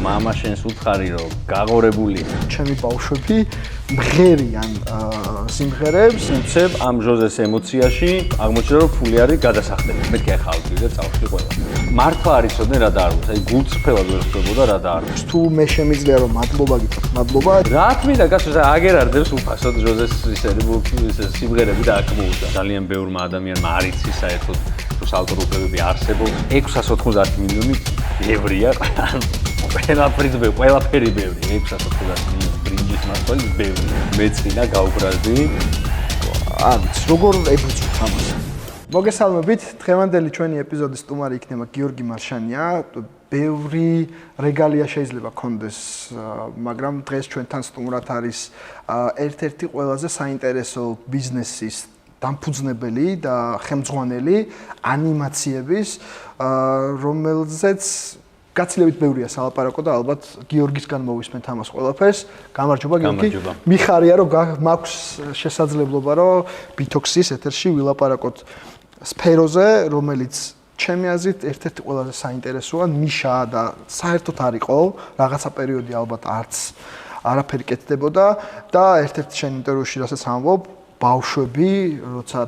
მამა შენს უთხარი რომ გაღორებული ჩემი ბავშვები მღერიან სიმღერებს უცებ ამ ჟოზეს ემოციაში აღმოჩნდა რომ ფული არის გადასახდები მე გეხავდი და წავშდი ყველა მართლა არის ოდენ რა დაარღვეს აი გულწრფელად ვერ ხდებოდა რა დაარღვეს თუ მე შემიძლია რომ მადლობა გითხრათ მადლობა რა თქმა გასვლა აგერარდებს უფასოდ ჟოზეს ისე სიმღერები და აქ მოუწა ძალიან ბევრმა ადამიანმა არ იცის საერთოდ თუ ავტორები არსებობს 690 მილიონი ევრია ყველაფერი ბევრი 690 მილიონი ბრინჯის მასწავლებლის ბევრი მეწინა გავბრაზდი როგორ ებრძვით ამას მოგესალმებით დღევანდელი ჩვენი ეპიზოდის სტუმარი იქნება გიორგი მარშანია ბევრი რეგალია შეიძლება გქონდეს მაგრამ დღეს ჩვენთან სტუმრად არის ერთ-ერთი ყველაზე საინტერესო ბიზნესის დამფუძნებელი და ხელმძღვანელი ანიმაციების რომელზეც გაცილებით ბევრია სალაპარაკო და ალბათ გიორგისგან მოვისმენთ ამას ყველაფერს. გამარჯობა გიორგი. მიხარია რომ მაქვს შესაძლებლობა რომ ბითოქსის ეთერში ვილაპარაკოთ სფეროზე, რომელიც ჩემი აზრით ერთ-ერთი ყველაზე საინტერესოა ნიშა და საერთოდ არ იყო რაღაცა პერიოდი ალბათ არც არაფერი კეთდებოდა და ერთ-ერთი შენ ინტერვიუში რასაც ამბობ ბავშვები, როცა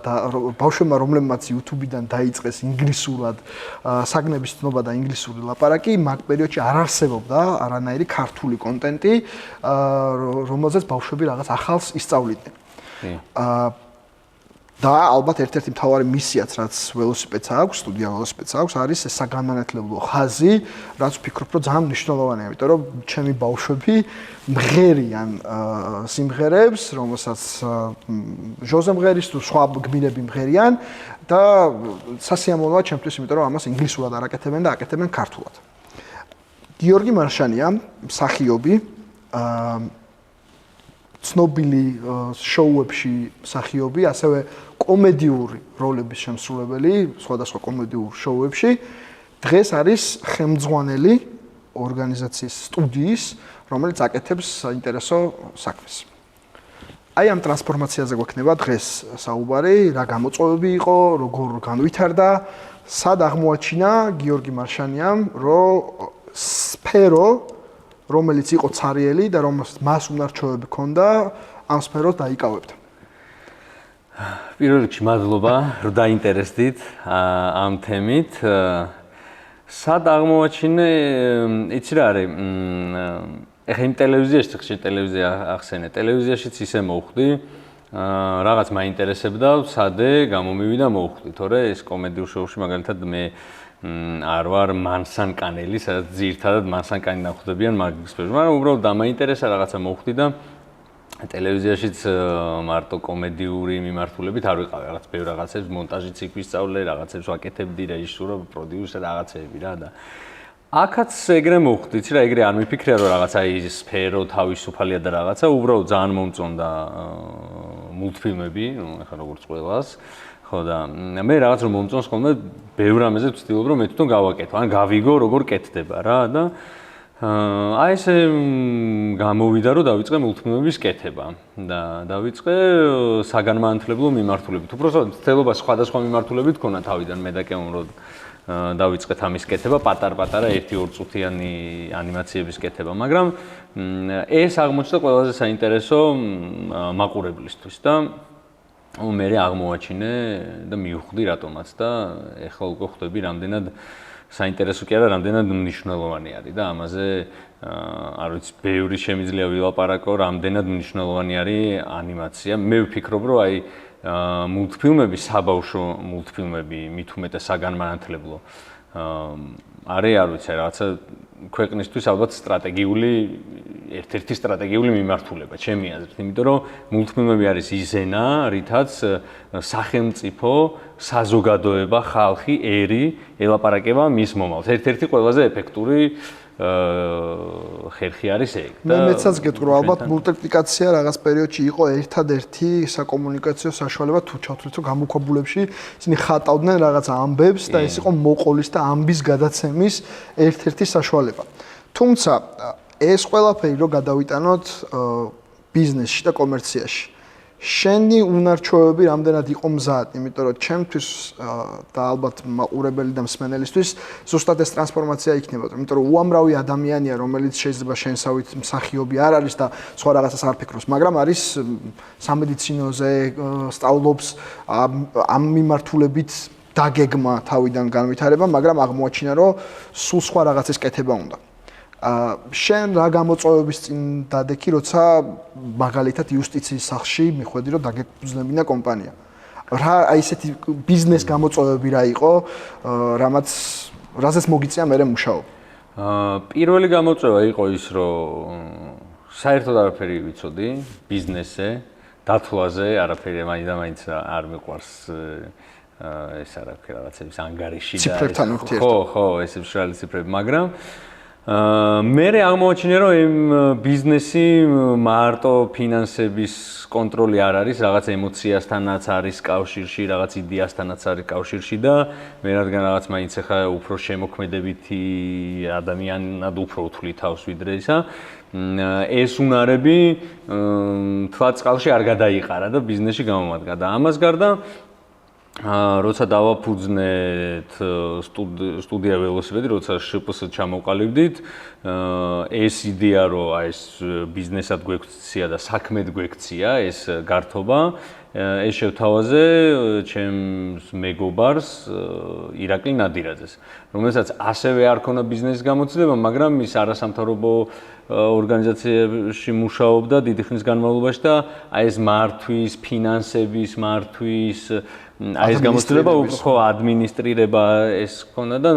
ბავშვებმა რომლებმაც YouTube-დან დაიწყეს ინგლისურად საგნების ცნობა და ინგლისური ლაპარაკი, მაგ პერიოდში არ არსებობდა არანაირი ქართული კონტენტი, რომელზეც ბავშვები რაღაც ახალს ისწავლიდნენ. და ალბათ ერთ-ერთი მთავარი მისიაც, რაც ველოსიპედს აქვს, სტუდია ველოსიპედს აქვს, არის ეს საგანმანათლებლო ხაზი, რაც ვფიქრობ, რომ ძალიან მნიშვნელოვანია, იმიტომ რომ ჩემი ბავშვები მღერიან სიმღერებს, რომელსაც ჟოზე მღერის თუ სხვა გმირები მღერიან და სასიამოვნოა ჩემთვის, იმიტომ რომ ამას ინგლისურად არ აკეთებენ და აკეთებენ ქართულად. გიორგი მარშანია, მსახიობი, ცნობილი შოუებში მსახიობი, ასევე კომედიური როლების შემსრულებელი, სხვადასხვა კომედიურ შოუებში. დღეს არის ხელმძღვანელი ორგანიზაციის სტუდიის, რომელიც აკეთებს საინტერესო საქმეს. აი ამ ტრანსფორმაციაზე გვექნება დღეს საუბარი, რა გამოწვევები იყო, როგორ განვითარდა, სად აღმოაჩინა გიორგი მარშანიამ, რომ სფერო რომელიც იყო ცარიელი და მას უნარჩვევები ჰქონდა ამ სფეროს დაიკავებდა. პირველ რიგში მადლობა, რომ დაინტერესდით ამ თემით. სად აღმოაჩინე, იცი რა არის, ეხლა იმ ტელევიზიაში ხშირ ტელევიზია ახსენე, ტელევიზიაშიც ისე მოვხვდი, რაღაც მაინტერესებდა, სადე გამომივიდა მოვხვდი, თორე ეს კომედიურ შოუში მაგალითად მე არ ვარ მანსანკანელი, სადაც ძირითადად მანსანკანი ნახდებიან მაგის სფეროში, მაგრამ უბრალოდ დამაინტერესა რაღაცა მოვხვდი და ტელევიზიაშიც მარტო კომედიური მიმართულებით არ ვიყავი, რაღაც ბევრ რაღაცებს მონტაჟიც იქ ვისწავლე, რაღაცებს ვაკეთებდი, რეჟისურა, პროდიუსერი რაღაცეები რა და აქაც ეგრე მოვხვდი, იცი რა, ეგრე არ მიფიქრია რომ რაღაცა ის სფერო თავისუფალია და რაღაცა, უბრალოდ ძალიან მომწონდა მულტფილმები, ეხლა როგორც ყველას ხო და მე რაღაც რომ მომწონს ხოლმე ბევრ ამაზე ვცდილობ რომ მე თვითონ გავაკეთო, ან გავიგო როგორ კეთდება რა და აი ესე გამოვიდა რომ დავიწყე მულტფილმების კეთება და დავიწყე საგანმანათლებლო მიმართულებით. უბრალოდ ცდილობა სხვადასხვა მიმართულებით ქონა თავიდან მე და კემ რომ დავიწყეთ ამის კეთება, პატარ-პატარა 1-2 წუთიანი ანიმაციების კეთება, მაგრამ ეს აღმოჩნდა ყველაზე საინტერესო მაყურებლისთვის და მე აღმოაჩინე და მივხვდი რატომაც და ეხლა უკვე ხვდები რამდენად საინტერესო კი არა, რამდენად მნიშვნელოვანი არის და ამაზე არ ვიცი, ბევრი შემიძლია ვილაპარაკო, რამდენად მნიშვნელოვანი არის ანიმაცია. მე ვფიქრობ, რომ აი მულტფილმები, საბავშვო მულტფილმები, მით უმეტეს საგანმანათლებლო არის, არ ვიცი, რაღაცა ქვეყნისთვის ალბათ სტრატეგიული ერთ-ერთი სტრატეგიული მიმართულება, ჩემი აზრით, იმიტომ რომ მულტფილმები არის ის ენა, რითაც სახელმწიფო, საზოგადოება, ხალხი, ერი ელაპარაკება მის მომავალს. ერთ-ერთი ყველაზე ეფექტური ხერხი არის ეგ. და მეცაც გეტყვი, ალბათ მულტიპლიკაცია რაღაც პერიოდში იყო ერთადერთი საკომუნიკაციო საშუალება თუ ჩავთვლით, რომ გამოქვაბულებში ისინი ხატავდნენ რაღაც ამბებს და ეს იყო მოყოლის და ამბის გადაცემის ერთ-ერთი საშუალება. თუმცა ეს ყველაფერი რო გადავიტანოთ ბიზნესში და კომერციაში. შენი უნარჩვევები რამდენად იყო მზად, იმიტომ რომ ჩემთვის და ალბათ მაყურებელი და მსმენელისთვის ზუსტად ეს ტრანსფორმაცია იქნებოდა, იმიტომ რომ უამრავი ადამიანია, რომელიც შეიძლება შენსავით მსახიობი არ არის და სხვა რაღაცას არ ფიქრობს, მაგრამ არის სამედიცინოზე სწავლობს ამ მიმართულებით დაგეგმა თავიდან განვითარება, მაგრამ აღმოაჩინა რომ სულ სხვა რაღაცის კეთება უნდა. შენ რა გამოწვევების წინ დადექი, როცა მაგალითად იუსტიციის სახლში მიხვედი, რომ დაგეგმებინა კომპანია. რა აი ესეთი ბიზნეს გამოწვევები რა იყო, რაზეც მოგიწია მერე მუშაობა? პირველი გამოწვევა იყო ის, რომ საერთოდ არაფერი ვიცოდი ბიზნესზე, დათვლაზე, არაფერი მაინც არ მიყვარს ეს არაფერი რაღაცების ანგარიში და ციფრებთან ურთიერთობა. ხო, ეს მშრალი ციფრები, მაგრამ მე აღმოაჩინე რომ იმ ბიზნესი მარტო ფინანსების კონტროლი არ არის, რაღაც ემოციასთანაც არის კავშირში, რაღაც იდეასთანაც არის კავშირში და მე რადგან რაღაც მაინც ახლა უფრო შემოქმედებითი ადამიანად უფრო ვთვლი თავს ვიდრე ისა, ეს უნარები თვალწყალში არ გადაიყარა და ბიზნესში გამომადგა და ამას გარდა როცა დავაფუძნეთ სტუდია ველოსიპედი, როცა შპს ჩამოვყალიბდით, ეს იდეა რომ ეს ბიზნესად გვექცია და საქმედ გვექცია, ეს გართობა, ეს შევთავაზე ჩემს მეგობარს ირაკლი ნადირაძეს, რომელსაც ასევე არ ქონა ბიზნესის გამოცდილება, მაგრამ ის არასამთავრობო ორგანიზაციაში მუშაობდა დიდი ხნის განმავლობაში და აი ეს მართვის, ფინანსების მართვის აი ეს გამოცდილება უფრო ადმინისტრირება ეს ქონა და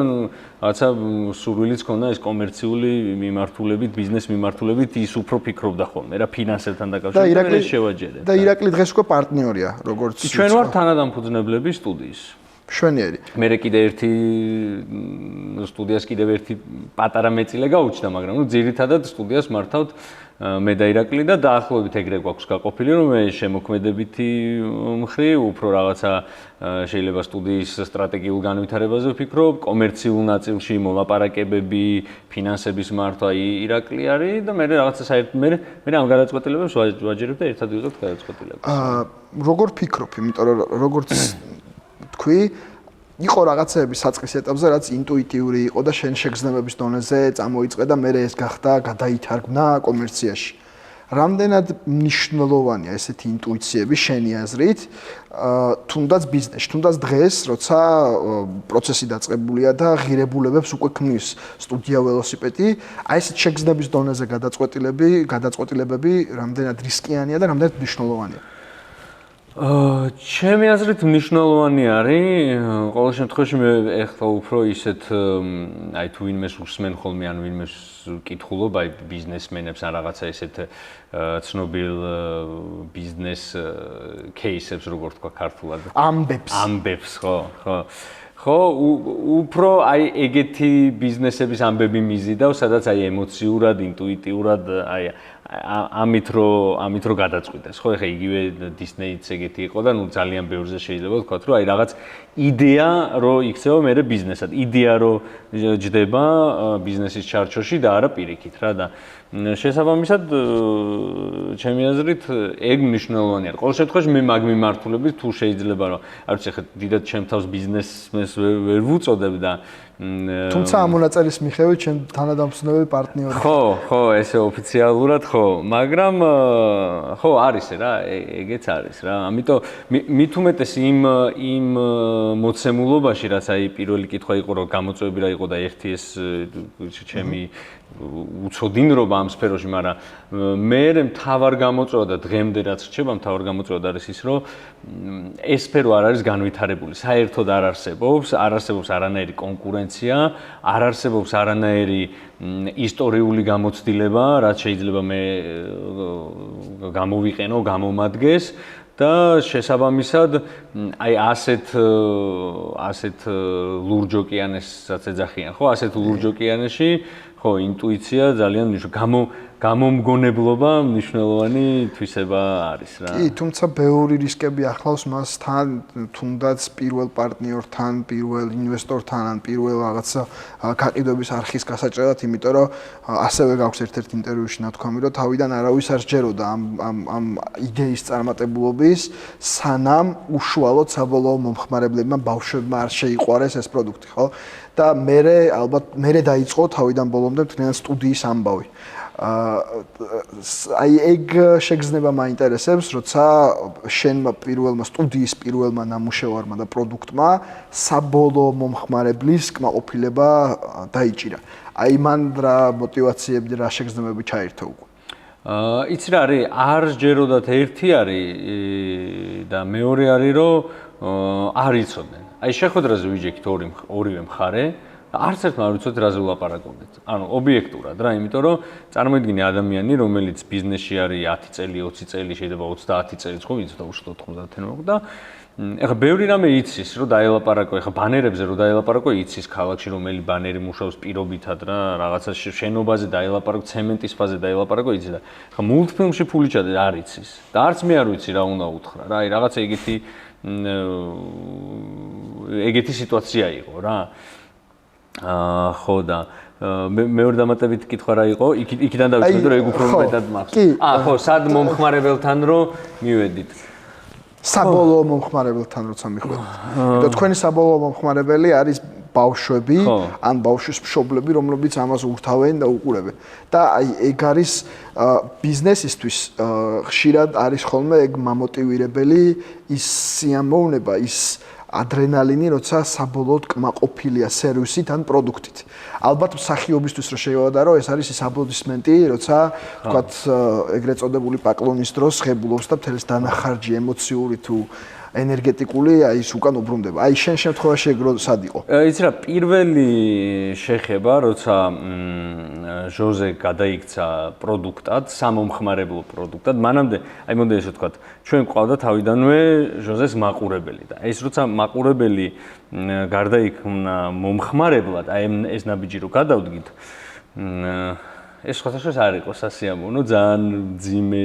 რაღაცა სურვილიც ქონა ეს კომერციული მიმართულებით, ბიზნეს მიმართულებით ის უფრო ფიქრობდა ხოლმე რა ფინანსებთან დაკავშირებით და ეს შევაჯერეთ. და ირაკლი დღეს უკვე პარტნიორია, როგორც ჩვენ ვართ თანადამფუძნებლები სტუდიის. შვენიერი. მე კიდე ერთი სტუდიას კიდევ ერთი პატარა მეწილე გაუჩნდა, მაგრამ ნუ ძირითადად სტუდიას მართავთ მე და ირაკლი და დაახლოებით ეგრე გვაქვს გაყოფილი, რომ მე შემოქმედებითი მხრივ უფრო რაღაცა შეიძლება სტუდიის სტრატეგიულ განვითარებაზე ვფიქრობ, კომერციულ ნაწილში მოლაპარაკებები, ფინანსების მართვა ირაკლი არის და მე რაღაცა საერთოდ მე ამ გადაწყვეტილებებს ვაჯერებ და ერთად ვიღებ გადაწყვეტილებას. როგორ ფიქრობ, იმიტომ რომ როგორც თქვი, იყო რაღაცეები საწყის ეტაპზე, რაც ინტუიტიური იყო და შენ შეგრძნებების დონეზე წამოიწყე და მე ეს გახდა გადაითარგმნა კომერციაში. რამდენად მნიშვნელოვანია ესეთი ინტუიციები შენი აზრით, თუნდაც ბიზნესში, თუნდაც დღეს, როცა პროცესი დაწყებულია და ღირებულებებს უკვე ქმნის სტუდია ველოსიპედი, აი ესეთ შეგრძნების დონეზე გადაწყვეტილებები რამდენად რისკიანია და რამდენად მნიშვნელოვანია? ჩემი აზრით მნიშვნელოვანი არის, ყოველ შემთხვევაში მე ეხლა უფრო ისეთ აი თუ ვინმეს უსმენ ხოლმე ან ვინმეს ვკითხულობ აი ბიზნესმენებს ან რაღაცა ისეთ ცნობილ ბიზნეს кейსებს როგორ თქვა ქართულად ამბებს ხო უფრო აი ეგეთი ბიზნესების ამბები მიზიდავს, სადაც აი ემოციურად, ინტუიტიურად აი ამით რო გადაწყვიტეს. ხო, ეხლა იგივე დისნეიც ეგეთი იყო და ნუ ძალიან ბევრზე შეიძლება ვთქვათ, რომ აი რაღაც იდეა რო იქცევა მერე ბიზნესად. იდეა რო ჯდება ბიზნესის ჩარჩოში და არა პირიქით რა და შესაბამისად ჩემი აზრით ეგ მნიშვნელოვანია. ყოველ შემთხვევაში მე მაგ მიმართულებით თუ შეიძლება რომ არ ვიცი ეხლა დიდად ჩემ თავს ბიზნესმენს ვერ ვუწოდებ და თუმცა ამ მონაწელის მიხედვით ჩემ თანადამფუძნებელი პარტნიორი. ხო, ესე ოფიციალურად ხო, მაგრამ ხო არის რა, ეგეც არის რა. ამიტომ მით უმეტეს იმ მოცემულობაში, რაც აი პირველი კითხვა იყო, რომ გამოწვევები რა იყო და ერთი ეს ჩემი უცოდინრობა ამ სფეროში, მაგრამ მე მთავარ გამოწვევა და დღემდე რაც რჩება, მთავარ გამოწვევა არის ის, რომ ეს სფერო არ არის განვითარებული, საერთოდ არ არსებობს არანაირი კონკურენცია, არ არსებობს არანაირი ისტორიული გამოცდილება, რაც შეიძლება მე გამოვიყენო, გამომადგეს და შესაბამისად აი ასეთ ლურჯ ოკეანესაც ეძახიან, ხო, ასეთ ლურჯ ოკეანეში ხო, ინტუიცია ძალიან გამომგონებლობა მნიშვნელოვანი თვისება არის რა. კი, თუმცა ბევრი რისკები ახლავს მას თან, თუნდაც პირველ პარტნიორთან, პირველ ინვესტორთან, ან პირველ რაღაცა გაყიდვების არხის გასაჭრელად, იმიტომ რომ ასევე გაქვს ერთ-ერთ ინტერვიუში ნათქვამი, რომ თავიდან არავის არ სჯეროდა ამ იდეის წარმატებულობის, სანამ უშუალოდ საბოლოო მომხმარებლებმა ბავშვებმა არ შეიყვარეს ეს პროდუქტი, ხო? და მე დაიწყო თავიდან ბოლომდე მთლიან სტუდიის ამბავი. აი ეგ შეგრძნება მაინტერესებს, როცა შენმა სტუდიის პირველმა ნამუშევარმა და პროდუქტმა საბოლოო მომხმარებლის კმაყოფილება დაიჭირა. აი მან რა მოტივაციები და რა შეგრძნებები ჩაირთო უკვე. იცი რა არის, არ სჯეროდათ ერთი არის და მეორე არის, რომ არ იცოდნენ. აი შეხვედრაზე ვიჯექით ორივე მხარე. არც ერთმა არ ვიცოდეთ რაზე ვლაპარაკობდეთ. ანუ ობიექტურად რა, იმიტომ რომ წარმოიდგინე ადამიანი, რომელიც ბიზნესში არის 10 წელი, 20 წელი, შეიძლება 30 წელიც ხო ვიცოდა უშუალოდ 90-იან მოკვდა. ეხლა ბევრი რამე იცის, რომ დაელაპარაკო, ეხლა ბანერებზე რომ დაელაპარაკო, იცის ქალაქში რომელი ბანერი მუშაობს პირობითად რა, რაღაცა შენობაზე დაელაპარაკო, ცემენტის ფაზე დაელაპარაკო, იცი და ეხლა მულტფილმში ფული ჩადა, არ იცის. და არც მე არ ვიცი რა უნდა უთხრა რა, აი რაღაცა ეგეთი სიტუაცია იყო რა. ხო და მეორე დამატებით კითხვა რა იყო? იქიდან დავიწყე, რომ ეგ უფრო მეტად მაქვს. ხო, სად მომხმარებელთან რომ მივედით? საბოლოო მომხმარებელთან როცა მიხვედით. იმიტომ თქვენი საბოლოო მომხმარებელი არის ბავშვები, ან ბავშვის მშობლები, რომლებიც ამას ურთავენ და უყურებენ. და აი ეგ არის ბიზნესისთვის ხშირად არის ხოლმე ეგ მამოტივირებელი ის სიამოვნება, ის ადრენალინი, როცა საბოლოოდ კმაყოფილია სერვისით ან პროდუქტით. ალბათ მსახიობისთვის რო შევადარო, ეს არის ის აპლოდისმენტი, როცა ვთქვათ, ეგრეთ წოდებული პაკლონის დროს ღებულობს და მთელი დანახარჯი ემოციური თუ ენერგეტიკული, აი ის უკან უბრუნდება. აი შენ შემთხვევაში ეგ რო სად იყო? იცი რა, პირველი შეხება, როცა ჟოზე გადაიქცა პროდუქტად, სამომხმარებლო პროდუქტად, მანამდე, აი მოდი ესე ვთქვათ, ჩვენ გვყავდა თავიდანვე ჟოზეს მაყურებელი და ეს როცა მაყურებელი გარდაიქმნა მომხმარებლად, აი ეს ნაბიჯი რო გადავდგით, ეს სხვათაშორის არ იყო სასიამოვნო, ძალიან მძიმე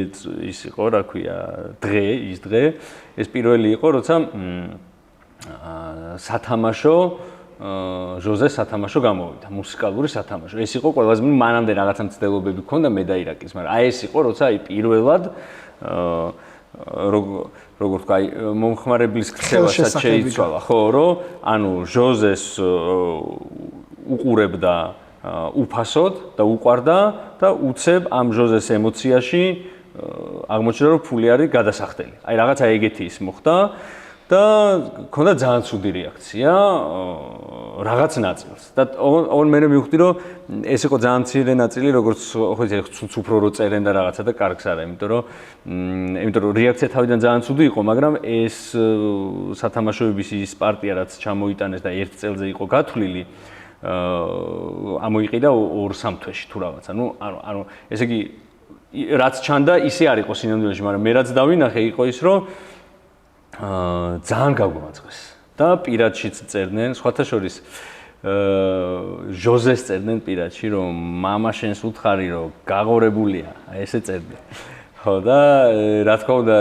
ის იყო, რა ქვია, დღე, ეს პირველი იყო, როცა სათამაშო ჟოზეს სათამაშო გამოვიდა, მუსიკალური სათამაშო. ეს იყო ყველაზე მანამდე რაღაცა მცდელობები ჰქონდა მე და ირაკის, მაგრამ აი ეს იყო, როცა აი პირველად როგორ ვთქვა, აი მომხმარებლის ქცევასაც შეიცვალა, ხო, რომ ანუ ჟოზეს უყურებდა უფასოდ და უყვარდა და უცებ ამ ჟოზეს ემოციაში აღმოჩნდა რომ ფული არის გადასახდელი. აი რაღაცა ეგეთი ის მოხდა და ქონდა ძალიან ცუდი რეაქცია რაღაც ნაწილს. და ოღონდ მე მივხვდი რომ ეს იყო ძალიან მცირე ნაწილი, როგორც ხო იცი უფრო რო წერენ და რაღაცა და კარგს არა, იმიტომ რომ რეაქცია თავიდან ძალიან ცუდი იყო, მაგრამ ეს სათამაშოების ის პარტია რაც ჩამოიტანეს და ერთ წელზე იყო გათვლილი ამოიყიდა 2-3 თვეში თუ რაღაცა. ანუ ესე იგი რაც ჩანდა ისე არ იყო სინამდვილეში, მაგრამ მე რაც დავინახე იყო ის, რომ ძალიან გაგვამაწყეს და პირადშიც წერდნენ, სხვათა შორის ჟოზეს წერდნენ პირადში, რომ მამა შენს უთხარი, რომ გაღორებულია, ესე წერდნენ. ხო და რა თქმა უნდა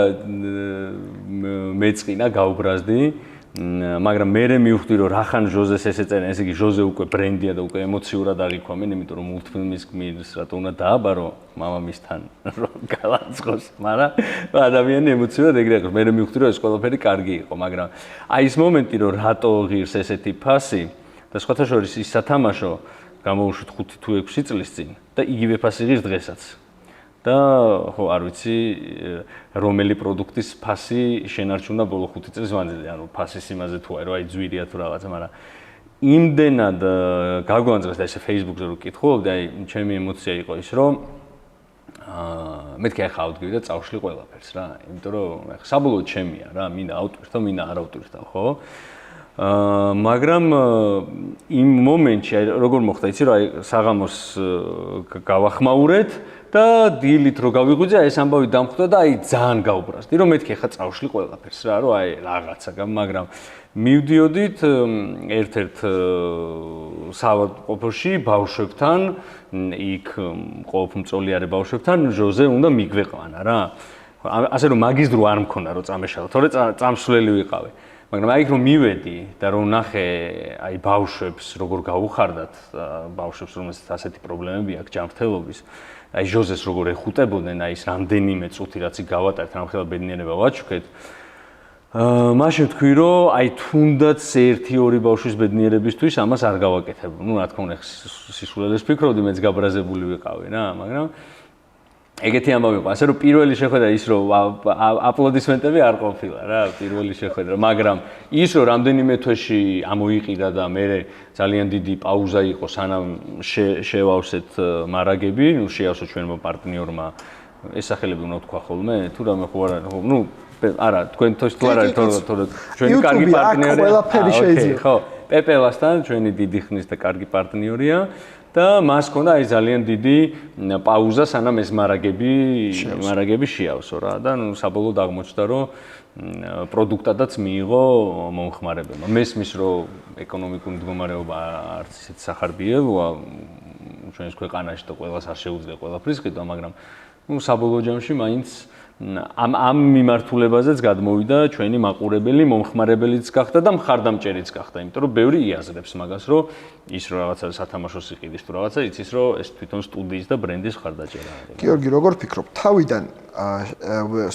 მეწყინა, გავბრაზდი, მაგრამ მე მივხვდი რომ რახან ჟოზეს ესე წერენ, ესე იგი ჟოზე უკვე ბრენდია და უკვე ემოციურად აღიქვამენ, იმიტომ რომ მულტფილმის გმირს რატო უნდა დააბარო მამამისთან რომ galantskos, მაგრამ ადამიანი ემოციურად ეგრე აქვს. მე მივხვდი რომ ეს ყველაფერი კარგი იყო, მაგრამ აი ეს მომენტი რომ რატო ღირს ესეთი ფასი და სხვათა შორის ის სათამაშო გამოუშვით 5 თუ 6 წლის წინ და იგივე ფასი ღირს დღესაც. და ხო არ ვიცი რომელი პროდუქტის ფასი შენარჩუნდა ბოლო 5 წლის მანძილზე, ანუ ფასის იმაზე თუ არა, აი ძვირია თუ რაღაცა, მაგრამ იმდენად გაგვანძღეს და ესე Facebook-ზე რო კითხულობდი, აი ჩემი ემოცია იყო ის, რომ მეთქი ახლა ავდგები და წავშლი ყველაფერს რა, იმიტომ რომ ახლა საბოლოოდ ჩემია რა, მინდა ავტვირთო, მინდა არ ავტვირთო, ხო? მაგრამ იმ მომენტში როგორ მოხდა, იცი რა, აი საღამოს გავახმაურეთ და დილით რო გავიღვიძე, ეს ამბავი დამხვდა და აი ძალიან გაუბრაზდი, რომ მეთქი ხა წავშლი ყველაფერს რა, რომ აი რაღაცა, მაგრამ მივდიოდით ერთ-ერთ საავადმყოფოში ბავშვებთან, იქ ყოველდღიურე ბავშვებთან ჟოზე უნდა მიგვეყვანა რა. ასე რომ მაგის დრო არ მქონდა რომ წამეშალა, თორე წამსვლელი ვიყავი. მაგრამ აი რომ მივედი და რომ ნახე აი ბავშვებს როგორ გაუხარდათ, ბავშვებს რომელსაც ასეთი პრობლემები აქვს ჯანმრთელობის, აი ჟოზეს როგორ ეხუტებოდნენ, აი ეს რამდენიმე წუთი რაც გავატარეთ, რამხელა ბედნიერება ვაჩუქეთ. მაშინ ვთქვი რომ აი თუნდაც 1-2 ბავშვის ბედნიერებისთვის ამას არ გავაკეთებ. ნუ რა თქმა უნდა სისულელეს ფიქრობდი, მეც გაბრაზებული ვიყავი რა, მაგრამ ეგეთი ამბავი იყო, ასე რომ პირველი შეხვედრა ის რომ აპლოდისმენტები არ ყოფილა რა, პირველი შეხვედრა, მაგრამ ის რომ რამდენიმე თვეში ამოიყირა და მე ძალიან დიდი პაუზა იყო, სანამ შევავსეთ მარაგები, ნუ შეავსო ჩვენმა პარტნიორმა, ეს სახელები უნდა თქვა ხოლმე, თუ რამე ხო არა, ნუ არა, თქვენთვის თუ არ არის, თორე ჩვენი კარგი პარტნიორია. ყველაფერი შეიძლება. ხო, პეპელასთან ჩვენი დიდი ხნის და კარგი პარტნიორია. და მას ჰქონდა აი ძალიან დიდი პაუზა სანამ ეს მარაგები შეავსო რა და ნუ საბოლოოდ აღმოჩნდა რომ პროდუქტადაც მიიღო მომხმარებელმა. მესმის რომ ეკონომიკური მდგომარეობა არც ისეთ სახარბიელოა ჩვენს ქვეყანაში და ყველას არ შეუძლია ყველაფრის ყიდვა, მაგრამ ნუ საბოლოო ჯამში მაინც ამ მიმართულებაზეც გადმოვიდა ჩვენი მაყურებელი, მომხმარებელიც გახდა და მხარდამჭერიც გახდა, იმიტომ რომ ბევრი იაზრებს მაგას, რომ ის რო რაღაცა სათამაშოს იყიდის თუ რაღაცა, იცის რომ ეს თვითონ სტუდიის და ბრენდის მხარდაჭერა არის. გიორგი, როგორ ფიქრობ, თავიდან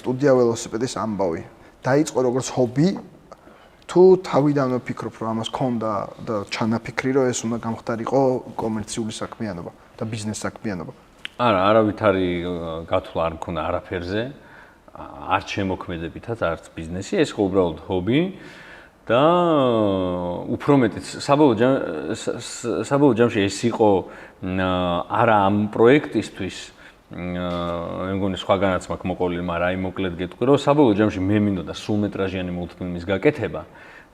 სტუდია ველოსიპედის ამბავი დაიწყო როგორც ჰობი, თუ თავიდანვე ფიქრობ, რომ ამას ქონდა და ჩანაფიქრი, რომ ეს უნდა გამხდარიყო კომერციული საქმიანობა და ბიზნეს საქმიანობა? არა, არავით არის გათვლა არ მქონდა არაფერზე. არც შემოქმედებითაც, არც ბიზნესი, ეს ხო უბრალოდ ჰობი და უფრო მეტიც საბოლოო ჯამში ეს იყო არა ამ პროექტისთვის, მე მგონი სხვაგანაც მაქვს მოყოლილი, მაგრამ აი მოკლედ გეტყვი, რომ საბოლოო ჯამში მე მინდოდა სრულმეტრაჟიანი მულტფილმის გაკეთება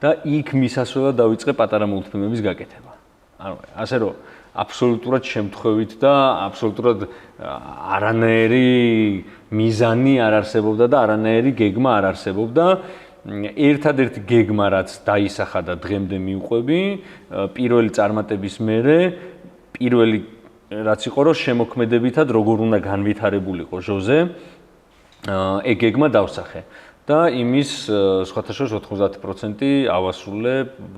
და იქ მისასვლელად დავიწყე პატარა მულტფილმების გაკეთება. ანუ ასე რომ აბსოლუტურად შემთხვევით და აბსოლუტურად არანაირი მიზანი არ არსებობდა და არანაირი გეგმა არ არსებობდა. ერთადერთი გეგმა რაც დაისახა და დღემდე მიუყვები, პირველი წარმატების მერე, პირველი რაც იყო რომ შემოქმედებითად როგორ უნდა განვითარებულიყო ჟოზე, ეგ გეგმა დავსახე. და იმის სხვათა შორის 90%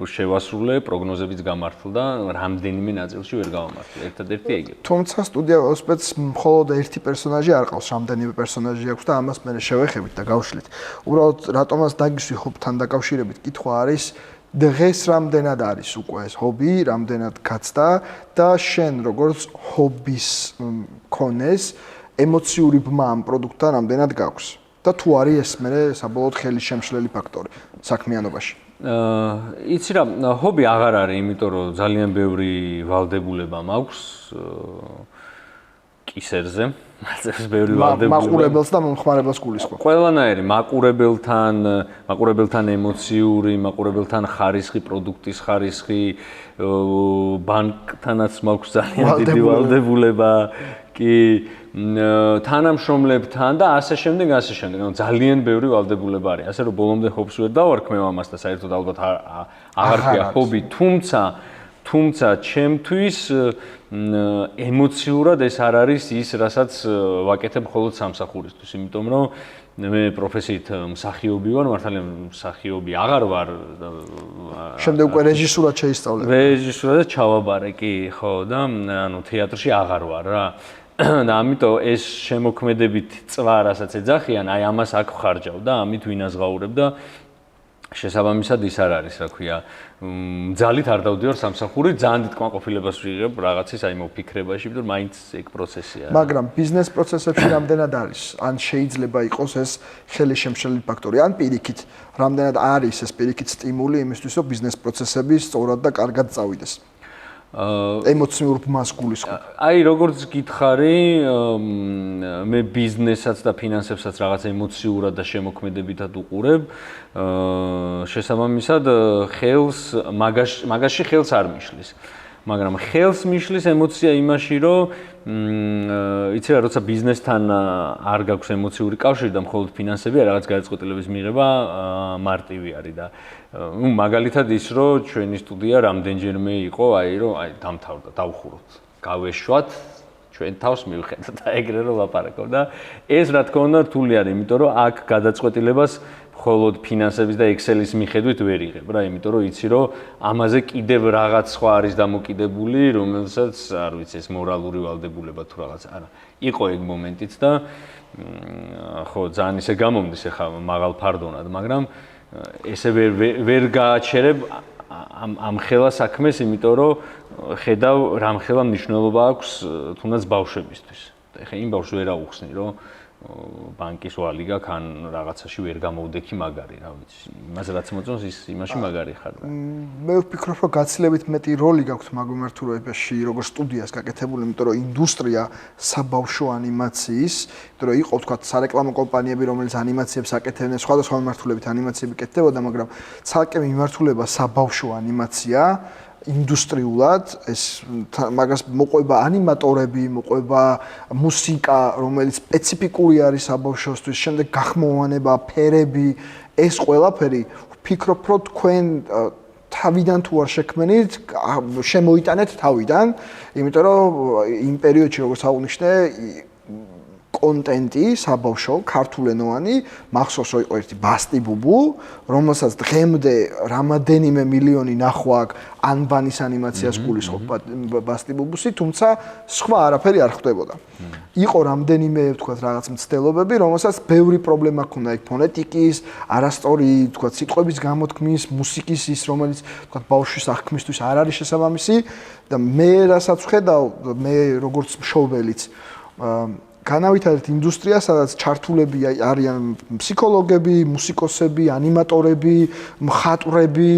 შევასრულე, პროგნოზებიც გამართლდა, რამდენიმე ნაწილში ვერ გავამართლე. ერთადერთი ეგ. თუმცა სტუდია ველოსიპედს მხოლოდ ერთი პერსონაჟი არ ყავს, რამდენიმე პერსონაჟი აქვს და ამას მე შევეხებით და გავშლით. უბრალოდ რატომაც დაგისვი ჰობთან დაკავშირებით კითხვა არის, დღეს რამდენად არის უკვე ეს ჰობი, რამდენად გაცდა და შენ როგორც ჰობის მქონეს, ემოციური ბმა ამ პროდუქტთან რამდენად გაქვს? და თუ არის ეს მე საბოლოოდ ხელის შემშლელი ფაქტორი საქმიანობაში. იცი რა, ჰობი აღარ არის, იმიტომ რომ ძალიან ბევრი ვალდებულება მაქვს კისერზე. მაწევს ბევრი ვალდებულება. მაყურებელს და მომხმარებელს გულისხმობ. ყველანაირი მაყურებელთან ემოციური, მაყურებელთან ხარისხი, პროდუქტის ხარისხი, ბანკთანაც მაქვს ძალიან დიდი ვალდებულება. კი თანამშრომლებთან და ასე შემდეგ. ძალიან ბევრი ვალდებულება არის. ასე რომ ბოლომდე ჰობს ვერ დავარქმევ ამას და საერთოდ ალბათ აღარ ქვია ჰობი, თუმცა ჩემთვის ემოციურად ეს არ არის ის, რასაც ვაკეთებ მხოლოდ სამსახურისთვის, იმიტომ რომ მე პროფესიით მსახიობი ვარ, მართალია მსახიობი აღარ ვარ. შემდეგ უკვე რეჟისურად შეისწავლე. რეჟისურადაც ჩავაბარე, კი, ხო, და ანუ თეატრში აღარ ვარ რა. და ამიტომ ეს შემოქმედებით წვა, რასაც ეძახიან, აი ამას აქ ვხარჯავ და ამით ვინაზღაურებ და შესაბამისად ის არ არის, რა ქვია, ძალით არ დავდივარ სამსახური, ძალიან დიდ კმაყოფილებას ვიღებ რაღაცის აი მოფიქრებაში, იმიტომ რომ მაინც ეგ პროცესია. მაგრამ ბიზნეს პროცესებში რამდენად არის? ან შეიძლება იყოს ეს ხელის შემშლელი ფაქტორი, ან პირიქით, რამდენად არის ეს პირიქით სტიმული იმისთვის, რომ ბიზნეს პროცესები სწორად და კარგად წავიდეს? ემოციურ ბმას გულისხმობ. აი როგორც გითხარი, მე ბიზნესაც და ფინანსებსაც რაღაც ემოციურად და შემოქმედებითად უყურებ. შესაბამისად ხელს მაგაში ხელს არ მიშლის. მაგრამ ხელს მიშლის ემოცია იმაში, რომ იცი რა, როცა ბიზნესთან არ გაქვს ემოციური კავშირი და მხოლოდ ფინანსებია, რაღაც გადაწყვეტილების მიღება მარტივი არის და მაგალითად ის, რომ ჩვენი სტუდია რამდენჯერმე იყო, რომ დამთავრდა, დავხუროთ, გავეშვათ ჩვენ თავს მივხედოთ და ეგრე რომ ლაპარაკობ და ეს რა თქმა უნდა რთული არის, იმიტომ რომ აქ გადაწყვეტილებას მხოლოდ ფინანსების და Excel-ის მიხედვით ვერ იღებ რა, იმიტომ რომ იცი რომ ამაზე კიდევ რაღაც სხვა არის დამოკიდებული, რომელსაც არ ვიცი ეს მორალური ვალდებულება თუ რაღაც არა. იყო ეგ მომენტიც და ხო ძალიან ისე გამომდის ახლა მაღალ ფარდონად, მაგრამ ესე ვერ გააჩერებ ამ ხელა საქმეს, იმიტომ რომ ხედავ რამ ხელა მნიშვნელობა აქვს თუნდაც ბავშვებისთვის. და ეხლა იმ ბავშვს ვერ აუხსნი, რომ ბანკის ვალი გაქვს ან რაღაცაში ვერ გამოვდექი მაგარი, რა ვიცი. იმას რაც მოწონს ის იმაში მაგარი ხარ. მე ვფიქრობ, რომ გაცილებით მეტი როლი გაქვს მაგ მიმართულებაში, როგორც სტუდიას გაკეთებული, იმიტომ რომ ინდუსტრია საბავშვო ანიმაციის, იმიტომ რომ იყო თქვა სარეკლამო კომპანიები, რომელიც ანიმაციებს აკეთებდნენ, სხვადასხვა მიმართულებით ანიმაციები კეთდებოდა, მაგრამ ცალკე მიმართულება საბავშვო ანიმაცია ინდუსტრიულად ეს მაგას მოყვება ანიმატორები, მოყვება მუსიკა, რომელიც სპეციფიკური არის საბავშვოსთვის, შემდეგ გახმოვანება, ფერები, ეს ყველაფერი ვფიქრობ, რომ თქვენ თავიდან თუ არ შექმნით, შემოიტანეთ თავიდან, იმიტომ რომ იმ პერიოდში როგორც აღნიშნე კონტენტი საბავშვო ქართულენოვანი მახსოვს რომ იყო ერთი ბასტი ბუბუ, რომელსაც დღემდე რამოდენიმე მილიონი ნახვა აქვს ანბანის ანიმაციას გულისხმობ ბასტი ბუბუსი, თუმცა სხვა არაფერი არ ხდებოდა. იყო რამდენიმე ვთქვათ რაღაც მცდელობები, რომელსაც ბევრი პრობლემა ჰქონდა იქ ფონეტიკის, არასწორი ვთქვათ სიტყვების გამოთქმის, მუსიკის ის რომელიც ვთქვათ ბავშვის აღქმისთვის არ არის შესაბამისი და მე რასაც ვხედავ, მე როგორც მშობელიც განავითარეთ ინდუსტრია, სადაც ჩართულები არიან ფსიქოლოგები, მუსიკოსები, ანიმატორები, მხატვრები,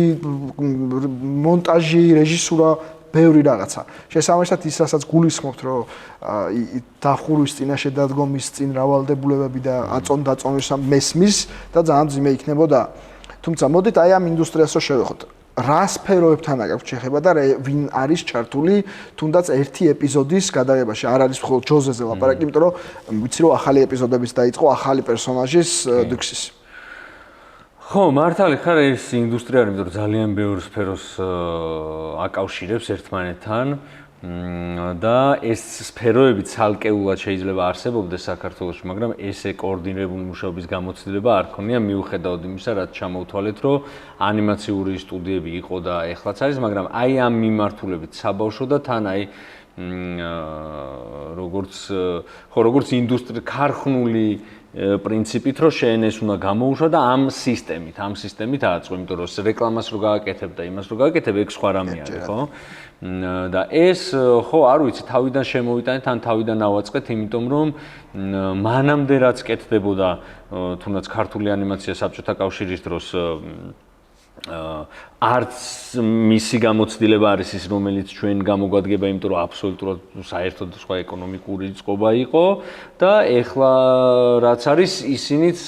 მონტაჟი, რეჟისურა, ბევრი რაღაცა. შესაბამისად ის რასაც გულისხმობთ, რომ დახურვის წინაშე დადგომის წინ რავალდებულებები და აწონ-დაწონის მესმის და ძალიან ძიმე იქნებოდა. თუმცა მოდით აი ამ ინდუსტრიას რო შევეხოთ. რა სფეროებთან აქვს შეხება და ვინ არის ჩართული თუნდაც ერთი ეპიზოდის გადაღებაში, არ არის მხოლოდ ჯოზეზე ლაპარაკი, იმიტომ რომ ვიცი რომ ახალი ეპიზოდებიც დაიწყო, ახალი პერსონაჟის დიქსის. ხო, მართალი ხარ, ეს ინდუსტრია არის, იმიტომ რომ ძალიან ბევრ სფეროს აკავშირებს ერთმანეთთან და ეს სფეროები ცალკეულად შეიძლება არსებობდეს საქართველოში, მაგრამ ესე კოორდინირებული მუშაობის გამოცდილება არ ქონია მიუხედავად იმისა, რაც ჩამოვთვალეთ, რომ ანიმაციური სტუდიები იყო და ეხლაც არის, მაგრამ აი ამ მიმართულებით საბავშვო და თან აი როგორც ინდუსტრია ქარხნული პრინციპით რომ შენ ეს უნდა გამოუშვა და ამ სისტემით აწყო, იმიტომ რომ რეკლამას რო გააკეთებ და იმას რო გააკეთებ, ეგ სხვა რამე არის, ხო? და ეს ხო არ ვიცი, თავიდან შემოვიტანეთ, ან თავიდან ავაწყეთ, იმიტომ რომ მანამდე რაც კეთდებოდა თუნდაც ქართული ანიმაცია საბჭოთა კავშირის დროს არც მისი გამოცდილება არის ის, რომელიც ჩვენ გამოგვადგება, იმიტომ რომ აბსოლუტურად საერთოდ სხვა ეკონომიკური წყობა იყო და ეხლა რაც არის ისინიც